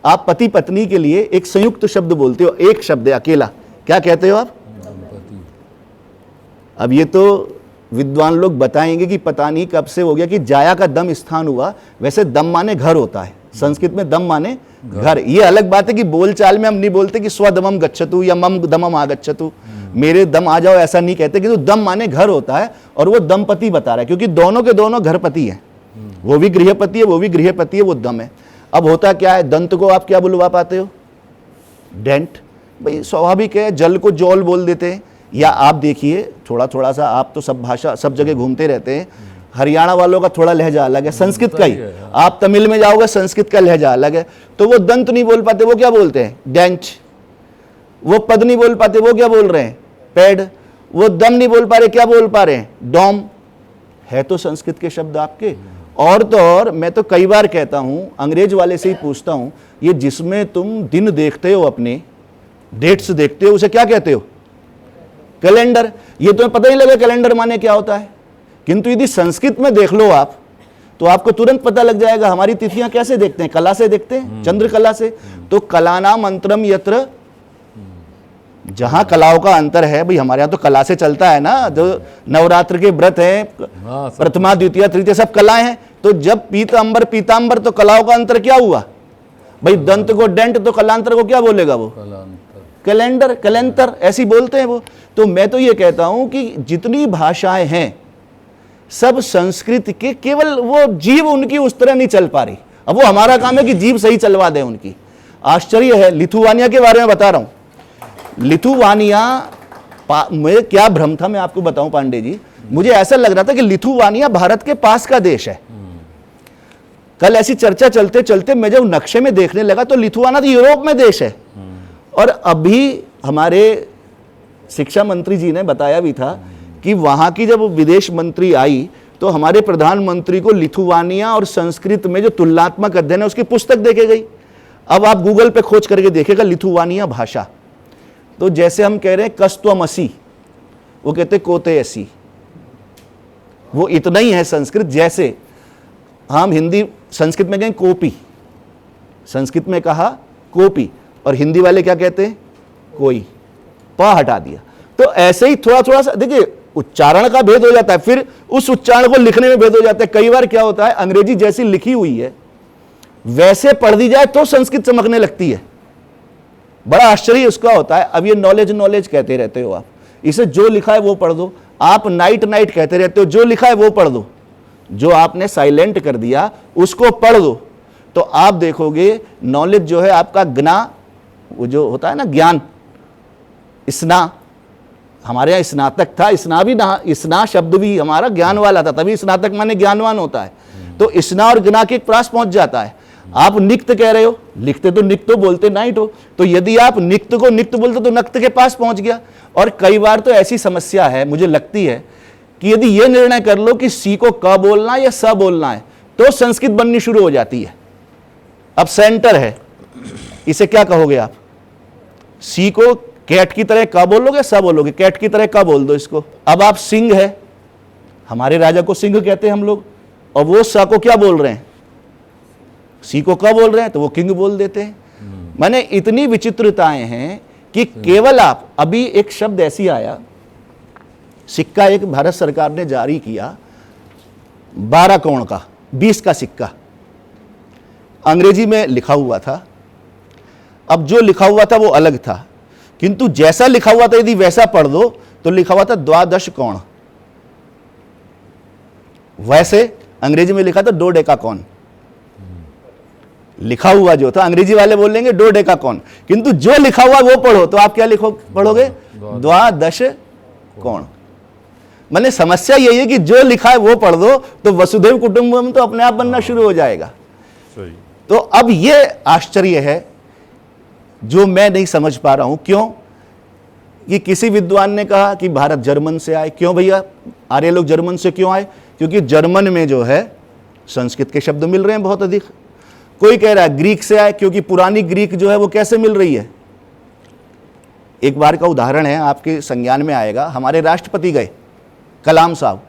आप पति पत्नी के लिए एक संयुक्त शब्द बोलते हो, एक शब्द है अकेला, क्या कहते हो आप? अब ये तो विद्वान लोग बताएंगे कि पता नहीं कब से हो गया कि जाया का दम स्थान हुआ। वैसे दम माने घर होता है, संस्कृत में दम माने घर। ये अलग बात है कि बोलचाल में हम नहीं बोलते कि स्वदमम गच्छतु या मम दमम आगच्छतु, मेरे दम आ जाओ, ऐसा नहीं कहते, कि तो दम माने घर होता है। और वो दंपति बता रहा है, क्योंकि दोनों के दोनों घरपति हैं, वो भी गृहपति है, वो भी गृहपति है, वो दम है। अब होता क्या है, दंत को आप क्या बुलवा पाते हो? डेंट। भाई स्वाभाविक है, जल को जौल बोल देते हैं। या आप देखिए थोड़ा थोड़ा सा, आप तो सब भाषा सब जगह घूमते रहते हैं, हरियाणा वालों का थोड़ा लहजा अलग है, संस्कृत का ही। आप तमिल में जाओगे, संस्कृत का लहजा अलग है, तो वो दंत नहीं बोल पाते, वो क्या बोलते हैं? डेंच। वो पद नहीं बोल पाते, वो क्या बोल रहे हैं? पैड। वो दम नहीं बोल पा रहे, क्या बोल पा रहे हैं? डॉम। है तो संस्कृत के शब्द आपके। और तो और मैं तो कई बार कहता हूं, अंग्रेज वाले से ही पूछता हूं, ये जिसमें तुम दिन देखते हो, अपने डेट्स देखते हो, उसे क्या कहते हो? कैलेंडर। ये तुम्हें पता ही लगे कैलेंडर माने क्या होता है, किंतु यदि संस्कृत में देख लो आप तो आपको तुरंत पता लग जाएगा। हमारी तिथियां कैसे देखते हैं? कला से देखते हैं, चंद्र कला से। तो कलानाम अंतरम यत्र, जहां कलाओं का अंतर है, भाई हमारे यहां तो कला से चलता है ना, जो नवरात्र के व्रत है, प्रथमा द्वितीय तृतीय सब कलाएं हैं। तो जब पीतांबर पीतांबर, तो कलाओं का अंतर क्या हुआ भाई? दंत को डेंट, तो कलांतर को क्या बोलेगा वो? कैलेंडर, कैलेंटर, ऐसी बोलते हैं वो। तो मैं तो ये कहता हूं कि जितनी भाषाएं हैं सब संस्कृत के, केवल वो जीव उनकी उस तरह नहीं चल पा रही। अब वो हमारा काम है कि जीव सही चलवा दें उनकी। आश्चर्य है, लिथुआनिया के बारे में बता रहा हूं। लिथुआनिया मुझे क्या भ्रम था, मैं आपको बताऊं पांडे जी, मुझे ऐसा लग रहा था कि लिथुआनिया भारत के पास का देश है। कल ऐसी चर्चा चलते चलते मैं जब नक्शे में देखने लगा तो लिथुआनिया तो यूरोप में देश है। और अभी हमारे शिक्षा मंत्री जी ने बताया भी था कि वहां की जब विदेश मंत्री आई तो हमारे प्रधानमंत्री को लिथुआनिया और संस्कृत में जो तुलनात्मक अध्ययन है उसकी पुस्तक देके गई। अब आप गूगल पे खोज करके देखेगा लिथुआनिया भाषा, तो जैसे हम कह रहे हैं कस्त्वमसी, वो कहते कोते ऐसी, वो इतना ही है संस्कृत। जैसे हम हिंदी संस्कृत में कहें कोपी, संस्कृत में कहा कोपी, और हिंदी वाले क्या कहते हैं? कोई, पा हटा दिया। तो ऐसे ही थोड़ा थोड़ा सा देखिए, उच्चारण का भेद हो जाता है, फिर उस उच्चारण को लिखने में भेद हो जाता है। कई बार क्या होता है, अंग्रेजी जैसी लिखी हुई है वैसे पढ़ दी जाए तो संस्कृत चमकने लगती है। बड़ा आश्चर्य उसका होता है। अब ये नॉलेज नॉलेज कहते रहते हो आप, इसे जो लिखा है वो पढ़ दो। आप नाइट नाइट कहते रहते हो, जो लिखा है वो पढ़ दो। जो आपने साइलेंट कर दिया उसको पढ़ दो, तो आप देखोगे नॉलेज जो है आपका ज्ञा, वो जो होता है ना ज्ञान, स्ना, हमारे यहाँ स्नातक था, स्ना भी ना, स्ना शब्द भी हमारा ज्ञान वाला था, तभी स्नातक माने ज्ञानवान होता है। तो स्ना और ज्ञा के पास पहुंच जाता है। आप निक्त कह रहे हो, लिखते तो निक्त हो, बोलते नाइट हो, तो यदि आप निक्त को निक्त बोलते तो नक्त के पास पहुंच गया। और कई बार तो ऐसी समस्या है, मुझे लगती है कि यदि यह निर्णय कर लो कि सी को क बोलना है या स बोलना है, तो संस्कृत बननी शुरू हो जाती है। अब सेंटर है, इसे क्या कहोगे आप? सी को कैट की तरह क बोलोगे, स बोलोगे? कैट की तरह क बोल दो इसको। अब आप सिंह है, हमारे राजा को सिंह कहते हैं हम लोग, और वो स को क्या बोल रहे हैं? सी को क बोल रहे हैं, तो वो किंग बोल देते हैं। माने इतनी विचित्रताएं हैं कि केवल आप, अभी एक शब्द ऐसी आया, सिक्का एक भारत सरकार ने जारी किया 12 कोण का, 20 का सिक्का, अंग्रेजी में लिखा हुआ था। अब जो लिखा हुआ था वो अलग था, किंतु जैसा लिखा हुआ था यदि वैसा पढ़ दो तो लिखा हुआ था 12 कोण, वैसे अंग्रेजी में लिखा था 2 डेकाकॉन। लिखा हुआ जो था, अंग्रेजी वाले बोलेंगे 2 डेकाकॉन, किंतु जो लिखा हुआ वो पढ़ो तो आप क्या पढ़ोगे? 12 कोण। मैंने समस्या यही है कि जो लिखा है वो पढ़ दो तो वसुधैव कुटुंबकम तो अपने आप बनना शुरू हो जाएगा। सही। तो अब ये आश्चर्य है जो मैं नहीं समझ पा रहा हूं। क्यों? कि किसी विद्वान ने कहा कि भारत जर्मन से आए। क्यों भैया आर्य लोग जर्मन से क्यों आए? क्योंकि जर्मन में जो है संस्कृत के शब्द मिल रहे हैं बहुत अधिक। कोई कह रहा है ग्रीक से आए, क्योंकि पुरानी ग्रीक जो है वो कैसे मिल रही है। एक बार का उदाहरण है, आपके संज्ञान में आएगा। हमारे राष्ट्रपति गए, कलाम साहब,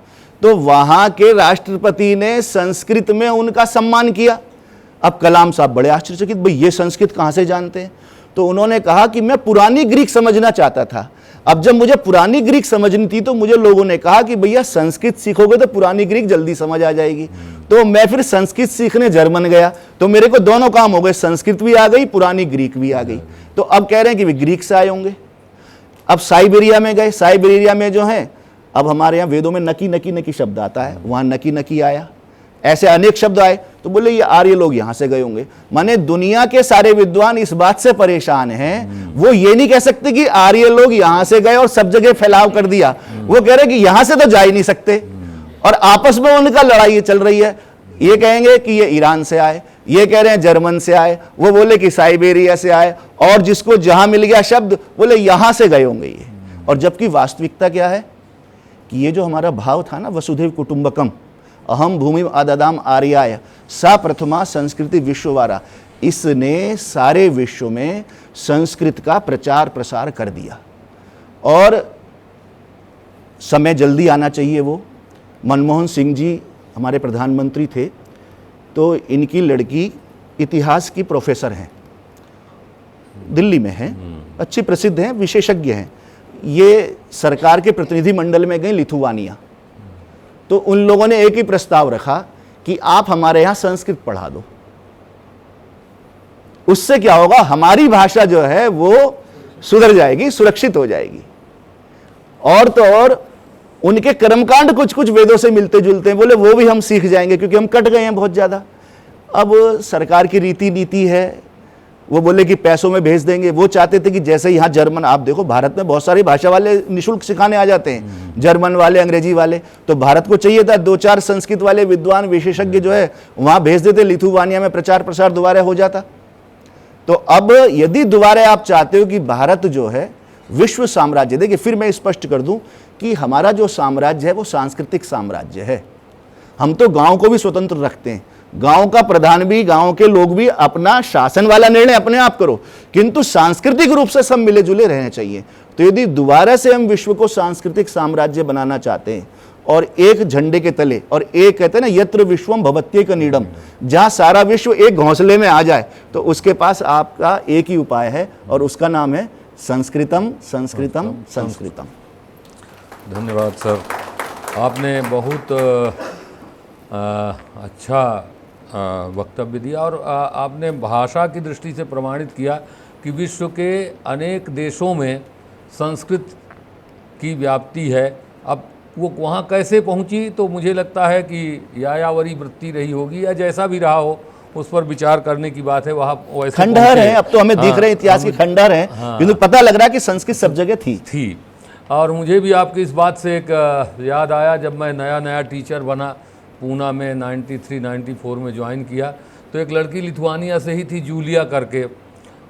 तो वहां के राष्ट्रपति ने संस्कृत में उनका सम्मान किया। अब कलाम साहब बड़े आश्चर्यचकित, भाई ये संस्कृत कहां से जानते हैं? तो उन्होंने कहा कि मैं पुरानी ग्रीक समझना चाहता था। अब जब मुझे पुरानी ग्रीक समझनी थी तो मुझे लोगों ने कहा कि भैया संस्कृत सीखोगे तो पुरानी ग्रीक जल्दी समझ आ जाएगी। तो मैं फिर संस्कृत सीखने जर्मन गया, तो मेरे को दोनों काम हो गए, संस्कृत भी आ गई, पुरानी ग्रीक भी आ गई। तो अब कह रहे हैं कि वे ग्रीक से आए होंगे। अब साइबेरिया में गए, साइबेरिया में जो है, अब हमारे यहाँ वेदों में नकी नकी नकी शब्द आता है, वहां नकी नकी आया, ऐसे अनेक शब्द आए, तो बोले ये आर्य लोग यहां से गए होंगे। माने दुनिया के सारे विद्वान इस बात से परेशान हैं, वो ये नहीं कह सकते कि आर्य लोग यहां से गए और सब जगह फैलाव कर दिया। वो कह रहे कि यहां से तो जा ही नहीं सकते, और आपस में उनका लड़ाई चल रही है। ये कहेंगे कि ये ईरान से आए, ये कह रहे हैं जर्मन से आए, वो बोले कि साइबेरिया से आए, और जिसको जहां मिल गया शब्द बोले यहां से गए होंगे ये। और जबकि वास्तविकता क्या है कि ये जो हमारा भाव था ना, वसुधैव कुटुंबकम, अहम भूमि आददाम आर्याय सा प्रथमा संस्कृति विश्ववारा, इसने सारे विश्व में संस्कृत का प्रचार प्रसार कर दिया। और समय जल्दी आना चाहिए। वो मनमोहन सिंह जी हमारे प्रधानमंत्री थे, तो इनकी लड़की इतिहास की प्रोफेसर हैं, दिल्ली में हैं, अच्छी प्रसिद्ध हैं, विशेषज्ञ हैं। ये सरकार के प्रतिनिधि मंडल में गए लिथुआनिया, तो उन लोगों ने एक ही प्रस्ताव रखा कि आप हमारे यहाँ संस्कृत पढ़ा दो। उससे क्या होगा, हमारी भाषा जो है वो सुधर जाएगी, सुरक्षित हो जाएगी। और तो और उनके कर्मकांड कुछ कुछ वेदों से मिलते जुलते हैं, बोले वो भी हम सीख जाएंगे क्योंकि हम कट गए हैं बहुत ज़्यादा। अब सरकार की रीति नीति है, वो बोले कि पैसों में भेज देंगे। वो चाहते थे कि जैसे यहाँ जर्मन, आप देखो भारत में बहुत सारी भाषा वाले निःशुल्क सिखाने आ जाते हैं, जर्मन वाले, अंग्रेजी वाले। तो भारत को चाहिए था 2-4 संस्कृत वाले विद्वान विशेषज्ञ जो है वहाँ भेज देते, लिथुआनिया में प्रचार प्रसार दोबारा हो जाता। तो अब यदि दोबारा आप चाहते हो कि भारत जो है विश्व साम्राज्य, देखिए फिर मैं स्पष्ट कर दूं कि हमारा जो साम्राज्य है वो सांस्कृतिक साम्राज्य है। हम तो गांव को भी स्वतंत्र रखते हैं, गांव का प्रधान भी, गांव के लोग भी अपना शासन वाला निर्णय अपने आप करो, किंतु सांस्कृतिक रूप से सब मिले जुले रहने चाहिए। तो यदि दोबारा से हम विश्व को सांस्कृतिक साम्राज्य बनाना चाहते हैं और एक झंडे के तले, और एक कहते हैं ना यत्र विश्वम भवत्येक नीडम, जहां सारा विश्व एक घोंसले में आ जाए, तो उसके पास आपका एक ही उपाय है और उसका नाम है संस्कृतम संस्कृतम संस्कृतम। धन्यवाद सर, आपने बहुत अच्छा वक्तव्य दिया, और आपने भाषा की दृष्टि से प्रमाणित किया कि विश्व के अनेक देशों में संस्कृत की व्याप्ति है। अब वो वहाँ कैसे पहुँची, तो मुझे लगता है कि यायावरी वृत्ति रही होगी या जैसा भी रहा हो, उस पर विचार करने की बात है। वहाँ वैसे खंडहर है, अब तो हमें दिख रहे हैं इतिहास के खंडहर हैं, किंतु पता लग रहा है कि संस्कृत सब जगह थी। और मुझे भी आपकी इस बात से एक याद आया, जब मैं नया टीचर बना, पूना में 93-94 में ज्वाइन किया, तो एक लड़की लिथुआनिया से ही थी, जूलिया करके,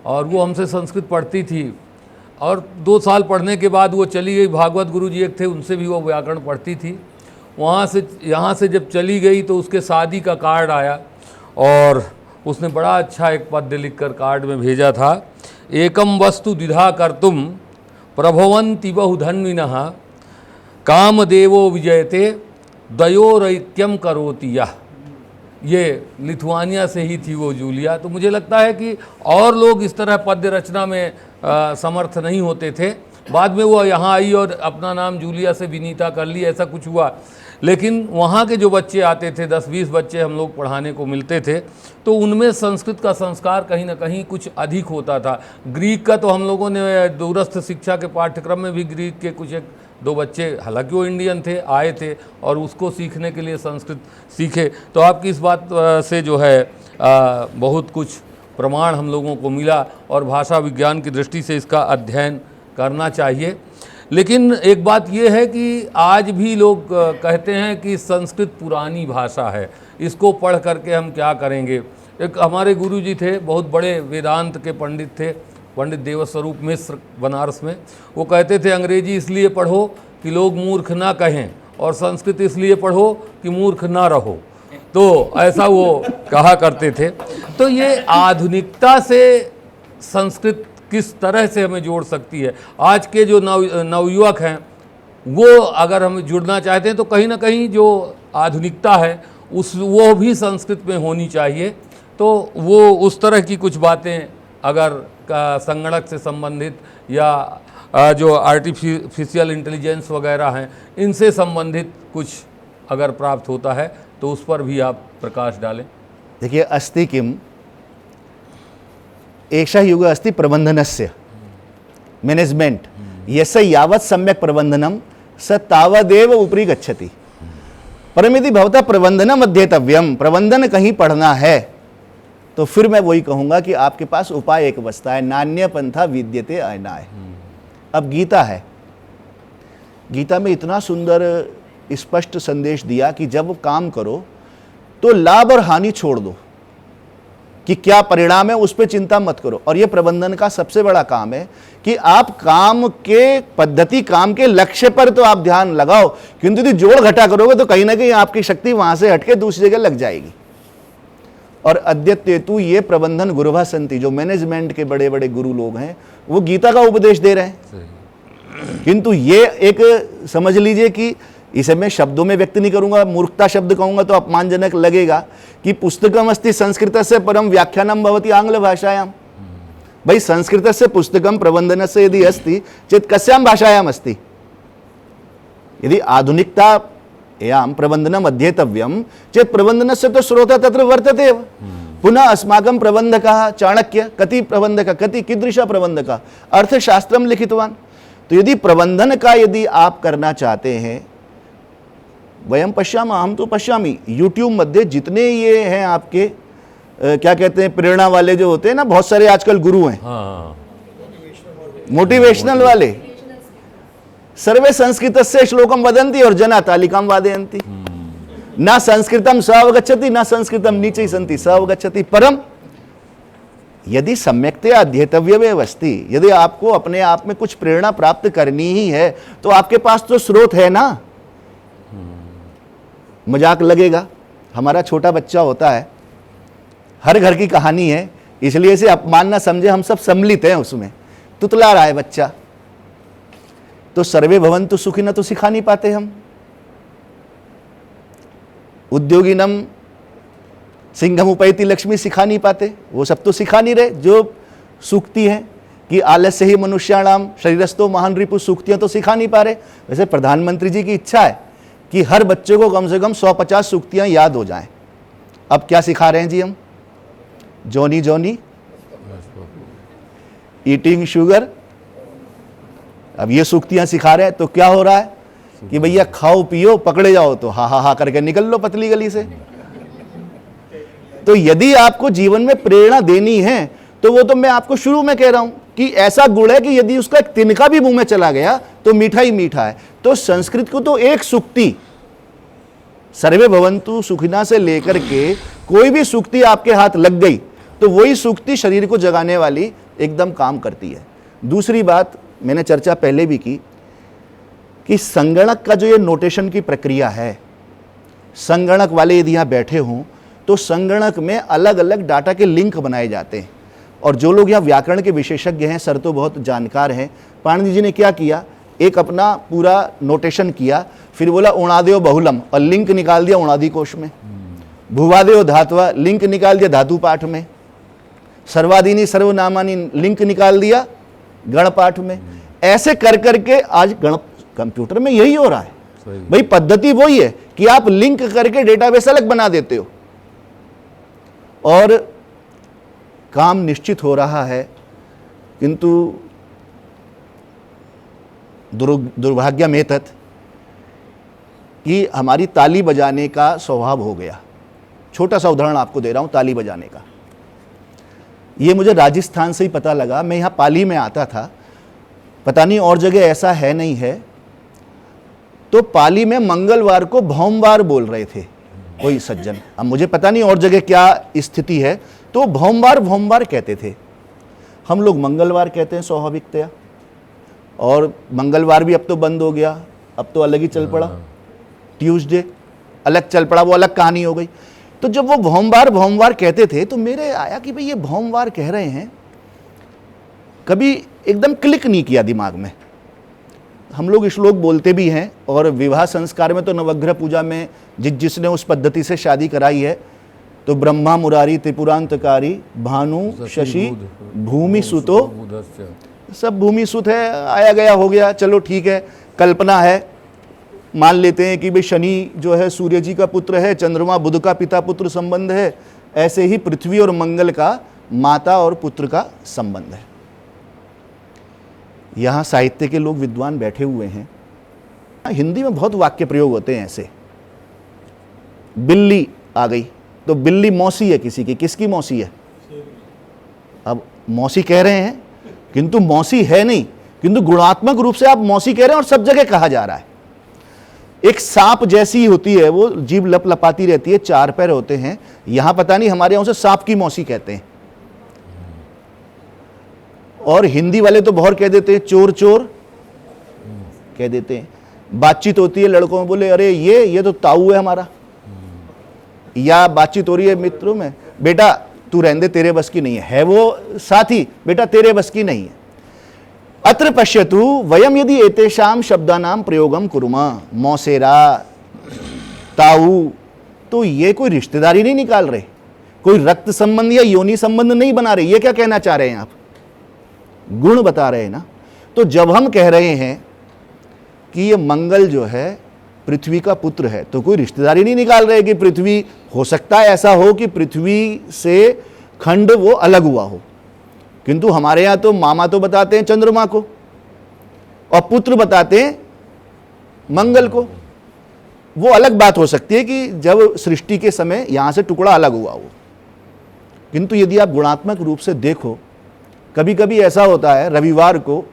और वो हमसे संस्कृत पढ़ती थी। और 2 साल पढ़ने के बाद वो चली गई। भागवत गुरु जी एक थे, उनसे भी वो व्याकरण पढ़ती थी। वहाँ से यहाँ से जब चली गई तो उसके शादी का कार्ड आया और उसने बड़ा अच्छा एक पद्य लिखकर कार्ड में भेजा था। एकम वस्तु द्विधा कर्तुम प्रभवन्ति बहुधन्विनः कामदेवो विजयते द्वयोरैक्यम करोति यः। ये लिथुआनिया से ही थी वो जूलिया। तो मुझे लगता है कि और लोग इस तरह पद्य रचना में समर्थ नहीं होते थे। बाद में वो यहाँ आई और अपना नाम जूलिया से विनीता कर ली, ऐसा कुछ हुआ। लेकिन वहाँ के जो बच्चे आते थे, 10-20 बच्चे हम लोग पढ़ाने को मिलते थे, तो उनमें संस्कृत का संस्कार कहीं ना कहीं कुछ अधिक होता था। ग्रीक का तो हम लोगों ने दूरस्थ शिक्षा के पाठ्यक्रम में भी ग्रीक के कुछ 1-2 बच्चे, हालांकि वो इंडियन थे, आए थे और उसको सीखने के लिए संस्कृत सीखे। तो आपकी इस बात से जो है बहुत कुछ प्रमाण हम लोगों को मिला और भाषा विज्ञान की दृष्टि से इसका अध्ययन करना चाहिए। लेकिन एक बात ये है कि आज भी लोग कहते हैं कि संस्कृत पुरानी भाषा है, इसको पढ़ करके हम क्या करेंगे। एक हमारे गुरु जी थे, बहुत बड़े वेदांत के पंडित थे, पंडित देवस्वरूप मिश्र, बनारस में। वो कहते थे अंग्रेजी इसलिए पढ़ो कि लोग मूर्ख ना कहें और संस्कृत इसलिए पढ़ो कि मूर्ख ना रहो। तो ऐसा वो कहा करते थे। तो ये आधुनिकता से संस्कृत किस तरह से हमें जोड़ सकती है। आज के जो नवयुवक हैं वो अगर हम जुड़ना चाहते हैं तो कहीं ना कहीं जो आधुनिकता है वो भी संस्कृत में होनी चाहिए। तो वो उस तरह की कुछ बातें अगर संगणक से संबंधित या जो आर्टिफिशियल इंटेलिजेंस वगैरह हैं इनसे संबंधित कुछ अगर प्राप्त होता है तो उस पर भी आप प्रकाश डालें। देखिए, अस्ति किम एषः युग अस्ति प्रबंधनस्य मैनेजमेंट यस्य यावत् सम्यक प्रबंधनम स तावदेव उपरि गच्छति। परम यदि भवता प्रबंधनम अध्येतव्यम, प्रबंधन कहीं पढ़ना है तो फिर मैं वही कहूंगा कि आपके पास उपाय एक बचता है, नान्य पंथा विद्यते अयनाय। अब गीता है, गीता में इतना सुंदर स्पष्ट संदेश दिया कि जब काम करो तो लाभ और हानि छोड़ दो, कि क्या परिणाम है उस पर चिंता मत करो। और यह प्रबंधन का सबसे बड़ा काम है कि आप काम के पद्धति, काम के लक्ष्य पर तो आप ध्यान लगाओ, किंतु यदि जोड़ घटा करोगे तो कहीं ना कहीं आपकी शक्ति वहां से हटके दूसरी जगह लग जाएगी। और अद्यतेतु ये प्रबंधन गुरुभा संति, जो मैनेजमेंट के बड़े बड़े गुरु लोग हैं, वो गीता का उपदेश दे रहे हैं। किंतु ये एक समझ लीजिए कि इसे मैं शब्दों में व्यक्त नहीं करूंगा, मूर्खता शब्द कहूंगा तो अपमानजनक लगेगा, कि पुस्तकम अस्ति संस्कृतस्य परम व्याख्यानम भवति आंग्ल भाषायाम। भाई, संस्कृतस्य पुस्तकम प्रबंधनस्य यदि अस्ति चेत् कस्यां भाषायाम अस्ति। यदि आधुनिकता याम प्रबंधनम अध्येतव्यम चेत् प्रबंधनस्य तो स्रोतः तत्र वर्तते एव। पुनः अस्माकं प्रबंधकः चाणक्य कति प्रबंधक, कति कीदृश प्रबंधक अर्थशास्त्रम लिखितवान। तो यदि प्रबंधन का यदि आप करना चाहते हैं, वयम पश्यामः, हम तो पश्यामि यूट्यूब मध्ये जितने ये हैं आपके क्या कहते हैं प्रेरणा वाले जो होते हैं ना, बहुत सारे आजकल गुरु हैं, मोटिवेशनल वाले, सर्वे संस्कृतस्य श्लोकम वदन्ति और जना तालिकां वादयन्ति। न संस्कृतम स अवगच्छति न संस्कृतम नीचे सन्ति स अवगच्छति। परम यदि सम्यक्तया अध्येतव्यमेव अस्ति, यदि आपको अपने आप में कुछ प्रेरणा प्राप्त करनी ही है तो आपके पास तो स्रोत है ना। मजाक लगेगा, हमारा छोटा बच्चा होता है, हर घर की कहानी है, इसलिए इसे अपमान ना समझे, हम सब सम्मिलित हैं उसमें। तुतला रहा है बच्चा, तो सर्वे भवन्तु सुखिनः तो सिखा नहीं पाते हम। उद्योगिनम सिंहम उपैति लक्ष्मी सिखा नहीं पाते, वो सब तो सिखा नहीं रहे। जो सूक्ति है कि आलस्य ही मनुष्याणाम शरीरस्थो महान रिपु, सूक्तियां तो सिखा नहीं पा रहे। वैसे प्रधानमंत्री जी की इच्छा है कि हर बच्चे को कम से कम 150 सूक्तियां याद हो जाएं। अब क्या सिखा रहे हैं जी हम? जॉनी जॉनी, ईटिंग शुगर, अब ये सूक्तियां सिखा रहे हैं। तो क्या हो रहा है कि भैया खाओ पियो, पकड़े जाओ तो हा हा हा करके निकल लो पतली गली से। तो यदि आपको जीवन में प्रेरणा देनी है तो वो तो मैं आपको शुरू में कह रहा हूं कि ऐसा गुड़ है कि यदि उसका एक तिनका भी मुंह में चला गया तो मीठा ही मीठा है। तो संस्कृत को तो एक सूक्ति सर्वे भवन्तु सुखिना से लेकर के कोई भी सूक्ति आपके हाथ लग गई तो वही सूक्ति शरीर को जगाने वाली एकदम काम करती है। दूसरी बात मैंने चर्चा पहले भी की कि संगणक का जो ये नोटेशन की प्रक्रिया है, संगणक वाले यदि यहाँ बैठे हों तो संगणक में अलग अलग डाटा के लिंक बनाए जाते हैं। और जो लोग यहाँ व्याकरण के विशेषज्ञ हैं, सर तो बहुत जानकार हैं, पाणिनि जी ने क्या किया, एक अपना पूरा नोटेशन किया, फिर बोला उणादेव बहुलम और लिंक निकाल दिया उणादि कोश में, भुवादेव धात्वा लिंक निकाल दिया धातु पाठ में, सर्वादीनी सर्वनामानी लिंक निकाल दिया गण पाठ में। ऐसे कर करके आज गण कंप्यूटर में यही हो रहा है भाई, पद्धति वही है कि आप लिंक करके डेटाबेस अलग बना देते हो और काम निश्चित हो रहा है। किंतु दुर्भाग्य में तत् कि हमारी ताली बजाने का स्वभाव हो गया। छोटा सा उदाहरण आपको दे रहा हूं ताली बजाने का। ये मुझे राजस्थान से ही पता लगा, मैं यहाँ पाली में आता था, पता नहीं और जगह ऐसा है नहीं है। तो पाली में मंगलवार को भौमवार बोल रहे थे कोई सज्जन, अब मुझे पता नहीं और जगह क्या स्थिति है, तो भौमवार भौमवार कहते थे। हम लोग मंगलवार कहते हैं स्वाभाविकतया, और मंगलवार भी अब तो बंद हो गया, अब तो अलग ही चल पड़ा, ट्यूसडे अलग चल पड़ा, वो अलग कहानी हो गई। तो जब वो भौमवार भौमवार कहते थे तो मेरे आया कि भाई ये भौमवार कह रहे हैं, कभी एकदम क्लिक नहीं किया दिमाग में। हम लोग श्लोक बोलते भी हैं और विवाह संस्कार में तो नवग्रह पूजा में जिसने उस पद्धति से शादी कराई है तो ब्रह्मा मुरारी त्रिपुरांतकारी भानु शशि भूमि सुतो, सब भूमि सुत है, आया गया हो गया, चलो ठीक है, कल्पना है, मान लेते हैं कि भाई शनि जो है सूर्य जी का पुत्र है, चंद्रमा बुध का पिता पुत्र संबंध है, ऐसे ही पृथ्वी और मंगल का माता और पुत्र का संबंध है। यहाँ साहित्य के लोग विद्वान बैठे हुए हैं, हिंदी में बहुत वाक्य प्रयोग होते हैं ऐसे। बिल्ली आ गई तो बिल्ली मौसी है किसी की, किसकी मौसी है? अब मौसी कह रहे हैं किंतु मौसी है नहीं, किंतु गुणात्मक रूप से आप मौसी कह रहे हैं और सब जगह कहा जा रहा है। एक सांप जैसी होती है, वो जीभ लपलपाती रहती है, 4 पैर होते हैं, यहां पता नहीं हमारे यहां उसे सांप की मौसी कहते हैं। और हिंदी वाले तो बहुत कह देते हैं, चोर चोर कह देते हैं। बातचीत होती है लड़कों में, बोले अरे ये तो ताऊ है हमारा, या बातचीत हो रही है मित्रों में, बेटा तू रहने दे, तेरे बस की नहीं है वो साथी, बेटा तेरे बस की नहीं है। अत्र पश्यतु वयम यदि एतेषाम शब्दानाम प्रयोगम कुर्मा, मौसेरा ताऊ, तो ये कोई रिश्तेदारी नहीं निकाल रहे, कोई रक्त संबंध या योनि संबंध नहीं बना रहे। ये क्या कहना चाह रहे हैं आप? गुण बता रहे हैं ना। तो जब हम कह रहे हैं कि ये मंगल जो है पृथ्वी का पुत्र है, तो कोई रिश्तेदारी नहीं निकाल रहे कि पृथ्वी, हो सकता है ऐसा हो कि पृथ्वी से खंड वो अलग हुआ हो, किंतु हमारे यहां तो मामा तो बताते हैं चंद्रमा को और पुत्र बताते हैं मंगल को। वो अलग बात हो सकती है कि जब सृष्टि के समय यहां से टुकड़ा अलग हुआ हो, किंतु यदि आप गुणात्मक रूप से देखो, कभी कभी ऐसा होता है रविवार को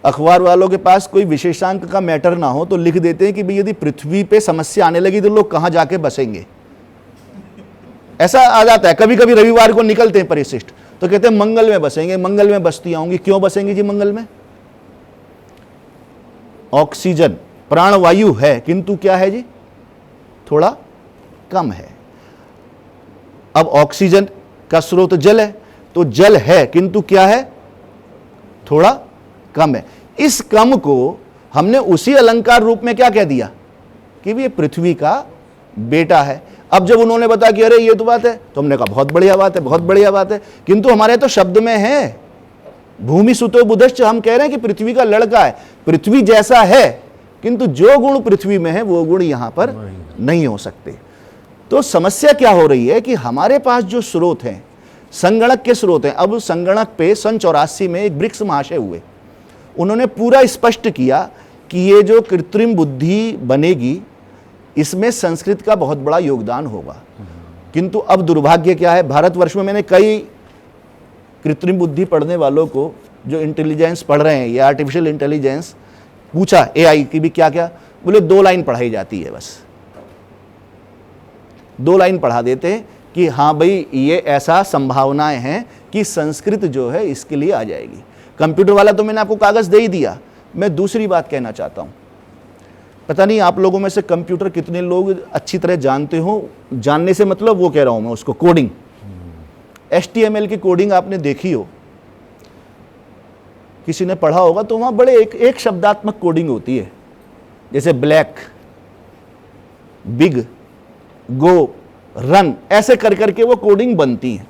अखबार वालों के पास कोई विशेषांक का मैटर ना हो तो लिख देते हैं कि भाई यदि पृथ्वी पे समस्या आने लगी तो लोग कहां जाके बसेंगे। ऐसा आ जाता है, कभी कभी रविवार को निकलते हैं परिशिष्ट तो कहते हैं मंगल में बसेंगे, मंगल में बस्ती आऊंगी। क्यों बसेंगे जी मंगल में? ऑक्सीजन प्राणवायु है, किंतु क्या है जी, थोड़ा कम है। अब ऑक्सीजन का स्रोत जल है, तो जल है किंतु क्या है, थोड़ा कम है। इस कम को हमने उसी अलंकार रूप में क्या कह दिया कि ये पृथ्वी का बेटा है। अब जब उन्होंने बताया कि अरे ये तो बात है, तो हमने कहा बहुत बढ़िया बात है, बहुत बढ़िया बात है, किंतु हमारे तो शब्द में है भूमि सुतो बुधश्च, हम कह रहे हैं कि पृथ्वी का लड़का है, पृथ्वी जैसा है, किंतु जो गुण पृथ्वी में है वो गुण यहां पर नहीं हो सकते। तो समस्या क्या हो रही है कि हमारे पास जो स्रोत हैं, संगणक के स्रोत हैं। अब संगणक पे सन 84 में एक ब्रिक्स महाशय हुए, उन्होंने पूरा स्पष्ट किया कि ये जो कृत्रिम बुद्धि बनेगी इसमें संस्कृत का बहुत बड़ा योगदान होगा। किंतु अब दुर्भाग्य क्या है, भारतवर्ष में मैंने कई कृत्रिम बुद्धि पढ़ने वालों को जो इंटेलिजेंस पढ़ रहे हैं या आर्टिफिशियल इंटेलिजेंस, पूछा एआई की भी क्या क्या, बोले 2 लाइन पढ़ाई जाती है बस। 2 लाइन पढ़ा देते हैं कि हाँ भाई ये ऐसा संभावनाएं हैं कि संस्कृत जो है इसके लिए आ जाएगी। कंप्यूटर वाला तो मैंने आपको कागज़ दे ही दिया। मैं दूसरी बात कहना चाहता हूँ, पता नहीं आप लोगों में से कंप्यूटर कितने लोग अच्छी तरह जानते हो। जानने से मतलब वो कह रहा हूँ मैं उसको, कोडिंग, HTML की कोडिंग आपने देखी हो, किसी ने पढ़ा होगा तो वहाँ बड़े एक शब्दात्मक कोडिंग होती है, जैसे ब्लैक, बिग, गो, रन, ऐसे कर करके वो कोडिंग बनती है।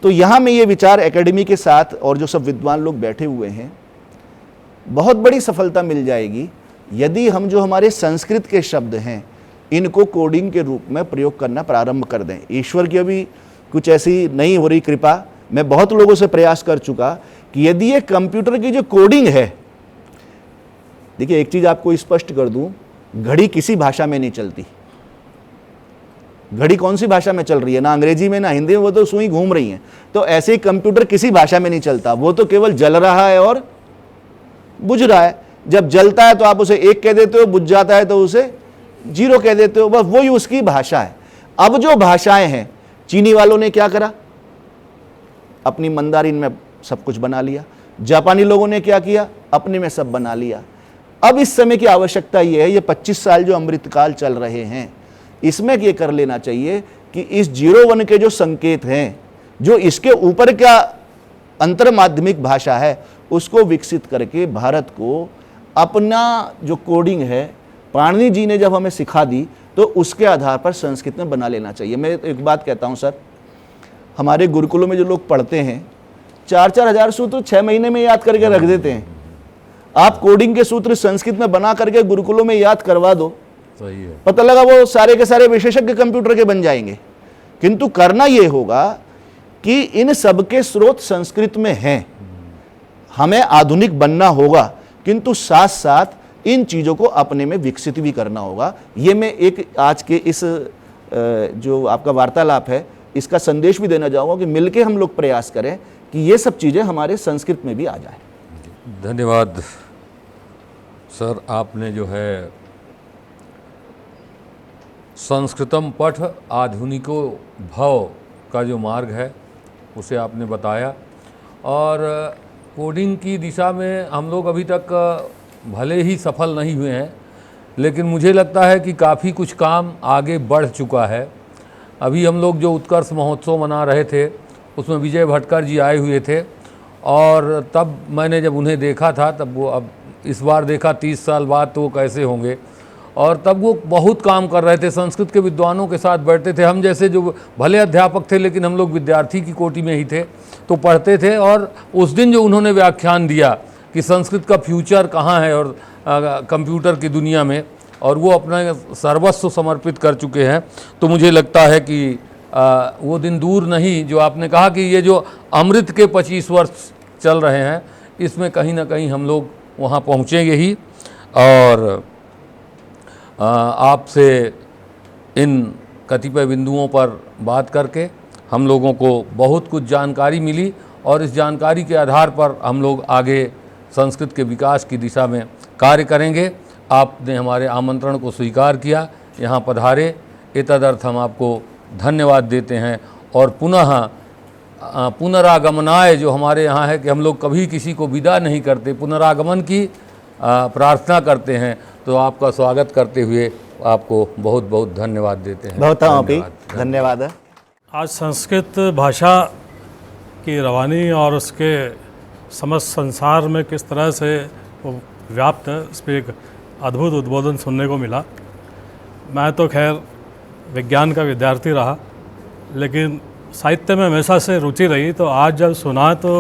तो यहाँ में ये विचार एकेडमी के साथ और जो सब विद्वान लोग बैठे हुए हैं, बहुत बड़ी सफलता मिल जाएगी यदि हम जो हमारे संस्कृत के शब्द हैं इनको कोडिंग के रूप में प्रयोग करना प्रारंभ कर दें। ईश्वर की अभी कुछ ऐसी नहीं हो रही कृपा, मैं बहुत लोगों से प्रयास कर चुका कि यदि ये कंप्यूटर की जो कोडिंग है, देखिए एक चीज़ आपको स्पष्ट कर दूं, घड़ी किसी भाषा में नहीं चलती। घड़ी कौन सी भाषा में चल रही है? ना अंग्रेजी में ना हिंदी में, वो तो सुई घूम रही हैं। तो ऐसे ही कंप्यूटर किसी भाषा में नहीं चलता, वो तो केवल जल रहा है और बुझ रहा है। जब जलता है तो आप उसे 1 कह देते हो, बुझ जाता है तो उसे 0 कह देते हो, बस वही उसकी भाषा है। अब जो भाषाएं हैं, चीनी वालों ने क्या करा, अपनी मंदारिन में सब कुछ बना लिया। जापानी लोगों ने क्या किया, अपने में सब बना लिया। अब इस समय की आवश्यकता यह है, ये 25 साल जो अमृतकाल चल रहे हैं, इसमें ये कर लेना चाहिए कि इस 0-1 के जो संकेत हैं, जो इसके ऊपर क्या अंतर माध्यमिक भाषा है, उसको विकसित करके भारत को अपना जो कोडिंग है, पाणिनि जी ने जब हमें सिखा दी तो उसके आधार पर संस्कृत में बना लेना चाहिए। मैं एक बात कहता हूँ सर, हमारे गुरुकुलों में जो लोग पढ़ते हैं 4-4 हज़ार सूत्र 6 महीने में याद करके रख देते हैं। आप कोडिंग के सूत्र संस्कृत में बना करके गुरुकुलों में याद करवा दो, सही है, पता लगा वो सारे के सारे विशेषज्ञ कंप्यूटर के बन जाएंगे। किंतु करना ये होगा कि इन सब के स्रोत संस्कृत में हैं, हमें आधुनिक बनना होगा, किंतु साथ साथ इन चीज़ों को अपने में विकसित भी करना होगा। ये मैं एक आज के इस जो आपका वार्तालाप है इसका संदेश भी देना चाहूँगा कि मिलके हम लोग प्रयास करें कि ये सब चीज़ें हमारे संस्कृत में भी आ जाए। धन्यवाद सर, आपने जो है संस्कृतम पठ आधुनिको भव का जो मार्ग है उसे आपने बताया, और कोडिंग की दिशा में हम लोग अभी तक भले ही सफल नहीं हुए हैं, लेकिन मुझे लगता है कि काफ़ी कुछ काम आगे बढ़ चुका है। अभी हम लोग जो उत्कर्ष महोत्सव मना रहे थे उसमें विजय भटकर जी आए हुए थे, और तब मैंने जब उन्हें देखा था, तब वो, अब इस बार देखा 30 साल बाद तो वो कैसे होंगे, और तब वो बहुत काम कर रहे थे, संस्कृत के विद्वानों के साथ बैठते थे। हम जैसे जो भले अध्यापक थे लेकिन हम लोग विद्यार्थी की कोटि में ही थे, तो पढ़ते थे। और उस दिन जो उन्होंने व्याख्यान दिया कि संस्कृत का फ्यूचर कहाँ है और कंप्यूटर की दुनिया में, और वो अपना सर्वस्व समर्पित कर चुके हैं, तो मुझे लगता है कि वो दिन दूर नहीं जो आपने कहा कि ये जो अमृत के 25 वर्ष चल रहे हैं, इसमें कहीं ना कहीं हम लोग वहाँ पहुँचेंगे ही। और आपसे इन कतिपय बिंदुओं पर बात करके हम लोगों को बहुत कुछ जानकारी मिली, और इस जानकारी के आधार पर हम लोग आगे संस्कृत के विकास की दिशा में कार्य करेंगे। आपने हमारे आमंत्रण को स्वीकार किया, यहाँ पधारे, एतदर्थ हम आपको धन्यवाद देते हैं। और पुनः पुनरागमनाय जो हमारे यहाँ है कि हम लोग कभी किसी को विदा नहीं करते, पुनरागमन की प्रार्थना करते हैं, तो आपका स्वागत करते हुए आपको बहुत बहुत धन्यवाद देते हैं। बहुत धन्यवाद है। आज संस्कृत भाषा की रवानी और उसके समस्त संसार में किस तरह से वो व्याप्त है, इस पर एक अद्भुत उद्बोधन सुनने को मिला। मैं तो खैर विज्ञान का विद्यार्थी रहा, लेकिन साहित्य में हमेशा से रुचि रही, तो आज जब सुना तो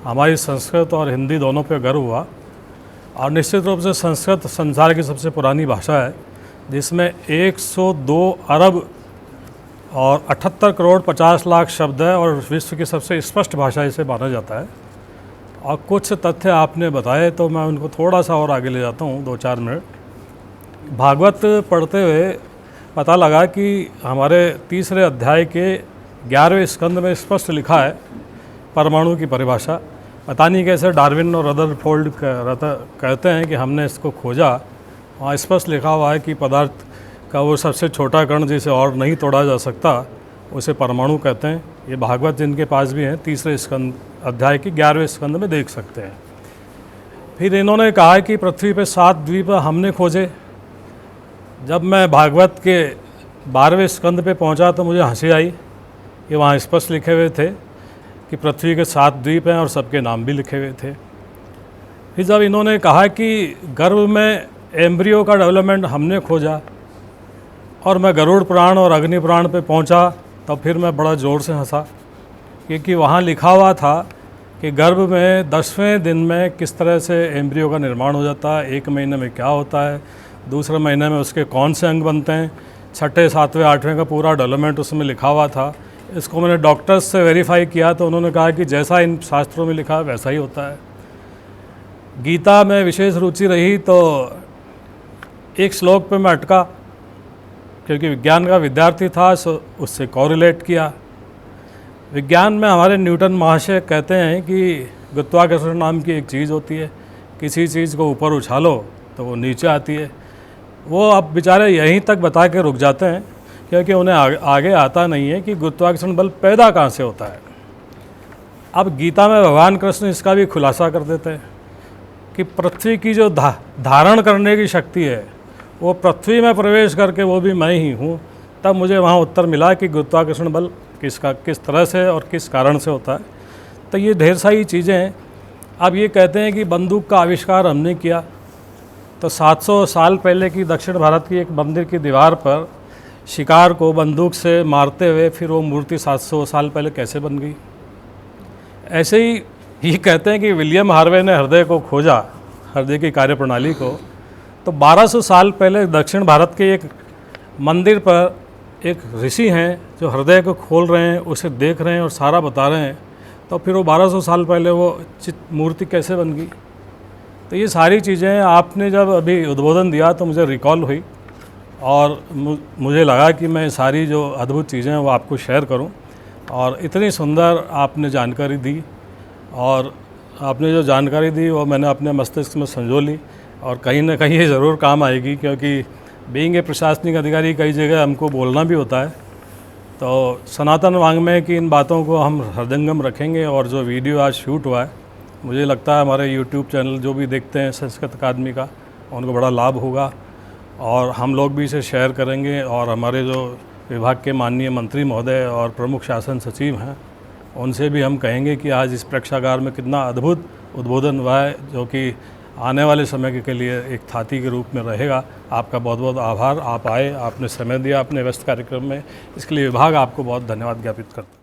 हमारी संस्कृत और हिंदी दोनों पे गर्व हुआ। और निश्चित रूप से संस्कृत संसार की सबसे पुरानी भाषा है, जिसमें 102 अरब और 78 करोड़ 50 लाख शब्द है, और विश्व की सबसे स्पष्ट भाषा इसे माना जाता है। और कुछ तथ्य आपने बताए तो मैं उनको थोड़ा सा और आगे ले जाता हूँ, 2-4 मिनट। भागवत पढ़ते हुए पता लगा कि हमारे 3रे अध्याय के 11वें स्कंद में स्पष्ट लिखा है परमाणु की परिभाषा। पता नहीं कैसे डार्विन और रदरफोर्ड कहते हैं कि हमने इसको खोजा, वहाँ स्पष्ट लिखा हुआ है कि पदार्थ का वो सबसे छोटा कण जिसे और नहीं तोड़ा जा सकता उसे परमाणु कहते हैं। ये भागवत जिनके पास भी हैं 3रे स्कंद अध्याय की 11वें स्कंद में देख सकते हैं। फिर इन्होंने कहा कि पृथ्वी पे 7 द्वीप हमने खोजे। जब मैं भागवत के 12वें स्कंद पे पहुंचा तो मुझे हंसी आई कि वहाँ स्पष्ट लिखे हुए थे कि पृथ्वी के 7 द्वीप हैं और सबके नाम भी लिखे हुए थे। फिर जब इन्होंने कहा कि गर्भ में एम्ब्रियो का डेवलपमेंट हमने खोजा और मैं गरुड़ पुराण और अग्नि पुराण पे पहुंचा, तब फिर मैं बड़ा ज़ोर से हंसा, क्योंकि वहाँ लिखा हुआ था कि गर्भ में 10वें दिन में किस तरह से एम्ब्रियो का निर्माण हो जाता है, 1 महीने में क्या होता है, दूसरे महीने में उसके कौन से अंग बनते हैं, 6ठे 7वें 8वें का पूरा डेवलपमेंट उसमें लिखा हुआ था। इसको मैंने डॉक्टर्स से वेरीफाई किया तो उन्होंने कहा कि जैसा इन शास्त्रों में लिखा वैसा ही होता है। गीता में विशेष रुचि रही तो एक श्लोक पे मैं अटका, क्योंकि विज्ञान का विद्यार्थी था, सो उससे कोरिलेट किया। विज्ञान में हमारे न्यूटन महाशय कहते हैं कि गुरुत्वाकर्षण नाम की एक चीज़ होती है, किसी चीज़ को ऊपर उछालो तो वो नीचे आती है। वो अब बेचारे यहीं तक बता के रुक जाते हैं, क्योंकि उन्हें आगे आता नहीं है कि गुरुत्वाकर्षण बल पैदा कहाँ से होता है। अब गीता में भगवान कृष्ण इसका भी खुलासा कर देते हैं कि पृथ्वी की जो धारण करने की शक्ति है वो पृथ्वी में प्रवेश करके वो भी मैं ही हूँ। तब मुझे वहाँ उत्तर मिला कि गुरुत्वाकर्षण बल किस तरह से और किस कारण से होता है। तो ये ढेर सारी चीज़ें हैं। अब ये कहते हैं कि बंदूक का आविष्कार हमने किया, तो 700 साल पहले की दक्षिण भारत की एक मंदिर की दीवार पर शिकार को बंदूक से मारते हुए फिर वो मूर्ति 700 साल पहले कैसे बन गई। ऐसे ही ये कहते हैं कि विलियम हार्वे ने हृदय को खोजा, हृदय की कार्यप्रणाली को, तो 1200 साल पहले दक्षिण भारत के एक मंदिर पर एक ऋषि हैं जो हृदय को खोल रहे हैं, उसे देख रहे हैं और सारा बता रहे हैं। तो फिर वो 1200 साल पहले वो मूर्ति कैसे बन गई। तो ये सारी चीज़ें आपने जब अभी उद्बोधन दिया तो मुझे रिकॉल हुई और मुझे लगा कि मैं सारी जो अद्भुत चीज़ें हैं वो आपको शेयर करूं। और इतनी सुंदर आपने जानकारी दी, और आपने जो जानकारी दी वो मैंने अपने मस्तिष्क में संजो ली, और कहीं ना कहीं ये ज़रूर काम आएगी, क्योंकि बीइंग ए प्रशासनिक अधिकारी कई जगह हमको बोलना भी होता है। तो सनातन वाङ्मय की इन बातों को हम हृदयंगम रखेंगे। और जो वीडियो आज शूट हुआ है, मुझे लगता है हमारे यूट्यूब चैनल जो भी देखते हैं संस्कृत अकादमी का, उनको बड़ा लाभ होगा, और हम लोग भी इसे शेयर करेंगे। और हमारे जो विभाग के माननीय मंत्री महोदय और प्रमुख शासन सचिव हैं, उनसे भी हम कहेंगे कि आज इस प्रेक्षागार में कितना अद्भुत उद्बोधन हुआ है, जो कि आने वाले समय के लिए एक थाती के रूप में रहेगा। आपका बहुत बहुत आभार, आप आए, आपने समय दिया अपने व्यस्त कार्यक्रम में, इसके लिए विभाग आपको बहुत धन्यवाद ज्ञापित करता है।